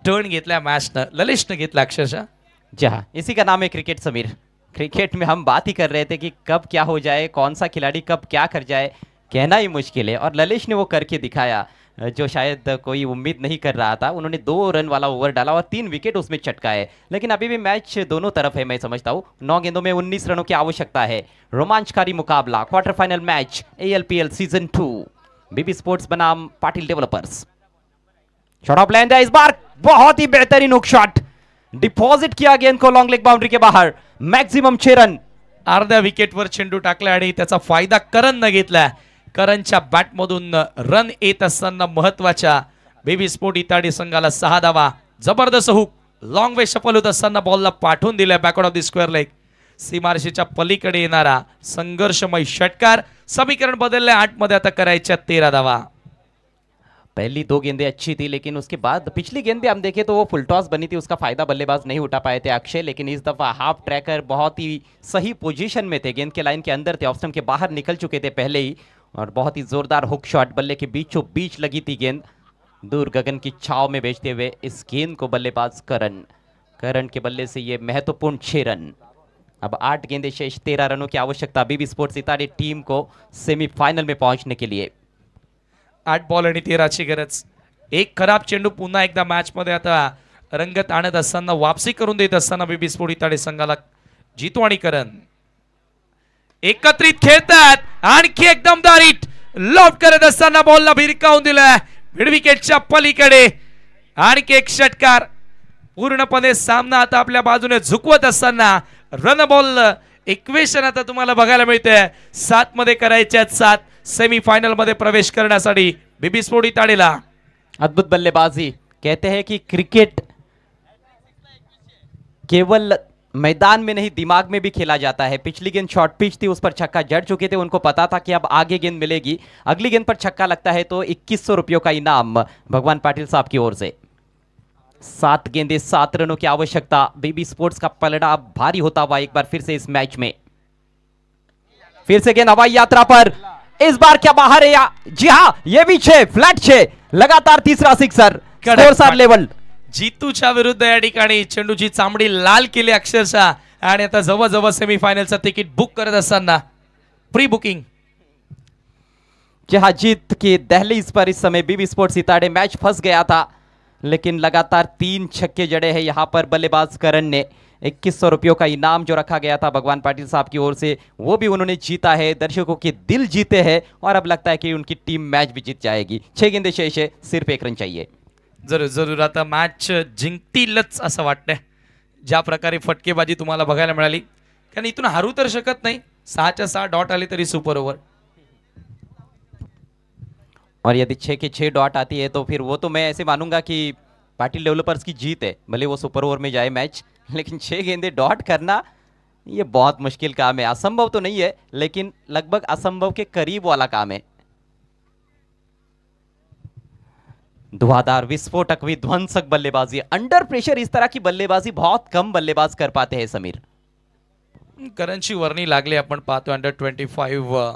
टर्न घेतला मॅचनं, ललिशनं घेतला अक्षरशः. जी हाँ, इसी का नाम है क्रिकेट समीर। क्रिकेट में हम बात ही कर रहे थे कि कब क्या हो जाए, कौन सा खिलाड़ी कब क्या कर जाए, कहना ही मुश्किल है। और ललिश ने वो करके दिखाया जो शायद कोई उम्मीद नहीं कर रहा था। उन्होंने 2 रन वाला ओवर डाला और 3 विकेट उसमें चटकाए। लेकिन अभी भी मैच दोनों तरफ है, मैं समझता हूँ। 9 गेंदों में 19 रनों की आवश्यकता है। रोमांचकारी मुकाबला, quarter final match ALPL season 2, BB sports बनाम Patil developers. Short of length है इस बार, बहुत ही बेहतरीन हुक शॉट, डिपॉजिट किया गेंद को लॉन्ग लेग बाउंड्री के बाहर। Maximum 6 run. अर्ध्या विकेटवर चेंडू टाकला आणि त्याचा फायदा करणनं घेतला. करणच्या बॅटमधून रन येत असताना महत्वाच्या बेबी स्पोर्ट इताडी संघाला 6 धावा. जबरदस्त हुक लॉंग वे शफल होत असताना बॉलला पाठवून दिलाय backward of the square leg. सीमारेषेच्या पलीकडे येणारा संघर्षमय षटकार. समीकरण बदलले. 8 मध्ये आता करायच्या 13 धावा. पहली 2 गेंदें अच्छी थी, लेकिन उसके बाद पिछली गेंद भी हम देखें तो वो फुल टॉस बनी थी, उसका फायदा बल्लेबाज नहीं उठा पाए थे अक्षय। लेकिन इस दफा हाफ ट्रैकर बहुत ही सही पोजीशन में थे, गेंद के लाइन के अंदर थे, ऑफ स्टंप के बाहर निकल चुके थे पहले ही। और बहुत ही जोरदार हुक शॉट, बल्ले के बीचों बीच लगी थी गेंद, दूर गगन की छाव में भेजते हुए इस गेंद को बल्लेबाज करण के बल्ले से ये महत्वपूर्ण 6 रन। अब 8 गेंदें शेष, 13 रनों की आवश्यकता BB स्पोर्ट्स इताड़ी टीम को सेमीफाइनल में पहुंचने के लिए। 8 बॉल आणि 13ची गरज. एक खराब चेंडू पुन्हा एकदा मॅच मध्ये आता रंगत आणत असताना, वापसी करून देत असताना बीबी स्पोर्ट इताडे संघाला जीतू आणि करण एकत्रित खेळतात. आणखी एक दमदार हिट लॉफ्ट करत असताना बॉलला भिरकावून दिलाय मिड विकेटच्या पलीकडे. आणखी एक षटकार. पूर्णपणे सामना आता आपल्या बाजूने झुकवत असताना रन बॉल इक्वेशन आता तुम्हाला बघायला मिळते. 7 मध्ये करायच्या 7 सेमीफाइनल मध्ये प्रवेश करण्यासाठी बीबी स्पोर्ट इताडेला. अद्भुत बल्लेबाजी। कहते हैं कि क्रिकेट केवल मैदान में नहीं दिमाग में भी खेला जाता है। पिछली गेंद शॉर्ट पिच थी, उस पर छक्का जड़ चुके थे, उनको पता था कि अब आगे गेंद मिलेगी। अगली गेंद पर छक्का लगता है तो 2100 रुपयों का इनाम भगवान पाटिल साहब की ओर से। 7 गेंदें 7 रनों की आवश्यकता। बीबी स्पोर्ट्स का पलड़ा अब भारी होता हुआ एक बार फिर से इस मैच में। फिर से गेंद हवाई यात्रा पर, इस बार क्या बाहर है या जी हां, ये भी 6 फ्लैट 6, लगातार तीसरा सिक्सर, स्कोर 7 लेवल। जीतूच्या विरुद्ध या ठिकाणी चेंडूची चामडी लाल केली अक्षरशः. आणि आता जवळजवळ सेमीफायनलचं तिकीट बुक करत असताना प्री बुकिंग. जहां जीत के दहलीज पर इस समय बीबी स्पोर्ट्स इताड़े मैच फंस गया था, लेकिन लगातार 3 छक्के जड़े हैं यहां पर बल्लेबाज करण ने। 2100 रुपयों का इनाम जो रखा गया था भगवान पाटिल साहब की ओर से, वो भी उन्होंने जीता है, दर्शकों के दिल जीते हैं और अब लगता है कि उनकी टीम मैच भी जीत जाएगी। 6 गेंदें शेष है, सिर्फ 1 रन चाहिए। जरूर जरूर आता मॅच जिंकतीलच असं वाटतंय. ज्या प्रकारे फटकेबाजी तुम्हाला बघायला मिळाली, कारण इथून हरू तर शकत नाही. 6च्या 6 डॉट आले तरी सुपर ओव्हर. और यदि 6 के 6 डॉट आती है तो फिर वो तो मैं ऐसे मानूंगा कि पाटिल डेवलपर्स की जीत है, भले वो सुपर ओवर में जाए मैच, लेकिन 6 गेंदे डॉट करना ये बहुत मुश्किल काम है. असंभव तो नहीं है, लेकिन लगभग असंभव के करीब वाला काम है. धुआंधार विस्फोटक विध्वंसक बल्लेबाजी, अंडर प्रेशर इस तरह की बल्लेबाजी बहुत कम बल्लेबाज कर पाते हैं समीर. करणची वर्णी लागली आपण पाहतो अंडर 25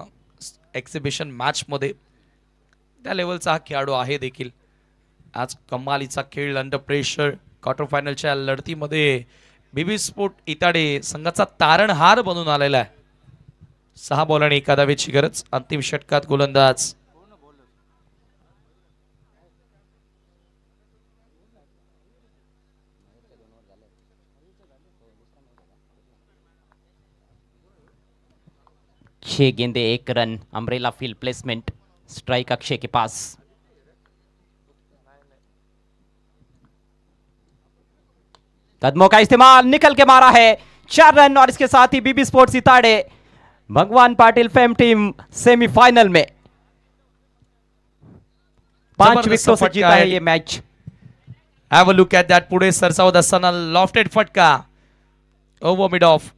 एक्झिबिशन मॅच मध्ये. त्या लेवलचा हा खेळाडू आहे देखील. आज कमालीचा खेळ अंडर प्रेशर क्वार्टर फायनलच्या लढतीमध्ये बीबी स्पोर्ट इताडे संघाचा तारणहार बनून आलेला आहे. 6 बॉल आणि 1 धावेची गरज. अंतिम षटकात गोलंदाज छह गेंदे 1 run, umbrella field placement, strike Akshay के पास. कदमों का इस्तेमाल, निकल के मारा है, 4 रन. और इसके साथ ही बीबी स्पोर्ट्स इताड़े भगवान पाटिल फेम टीम सेमीफाइनल में 5 विकेटों से जीता है ये match. Have a look at that. पुढे सरसावत असताना लॉफ्टेड फटका ओव्हर मिड ऑफ.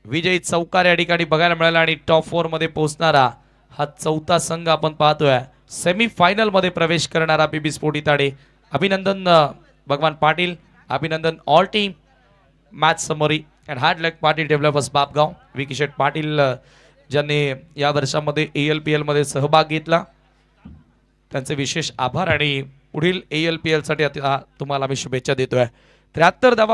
विजयी चौकार या ठिकाणी बघायला मिळाला आणि टॉप 4 मध्ये पोहोचणारा हा 4था संघ आपण पाहतोय. सेमीफायनल मध्ये प्रवेश करणारा बीबी स्पोर्ट इताडे. अभिनंदन भगवान पाटील, अभिनंदन ऑल टीम. मॅच समोरी and hard luck Patil developers Bapgaon. Vicky Sheth Patil ज्यांनी या वर्षामध्ये ALPL मध्ये सहभाग घेतला, त्यांचे विशेष आभार आणि पुढील ALPL साठी तुम्हाला आम्ही शुभेच्छा देतोय. 73 धावा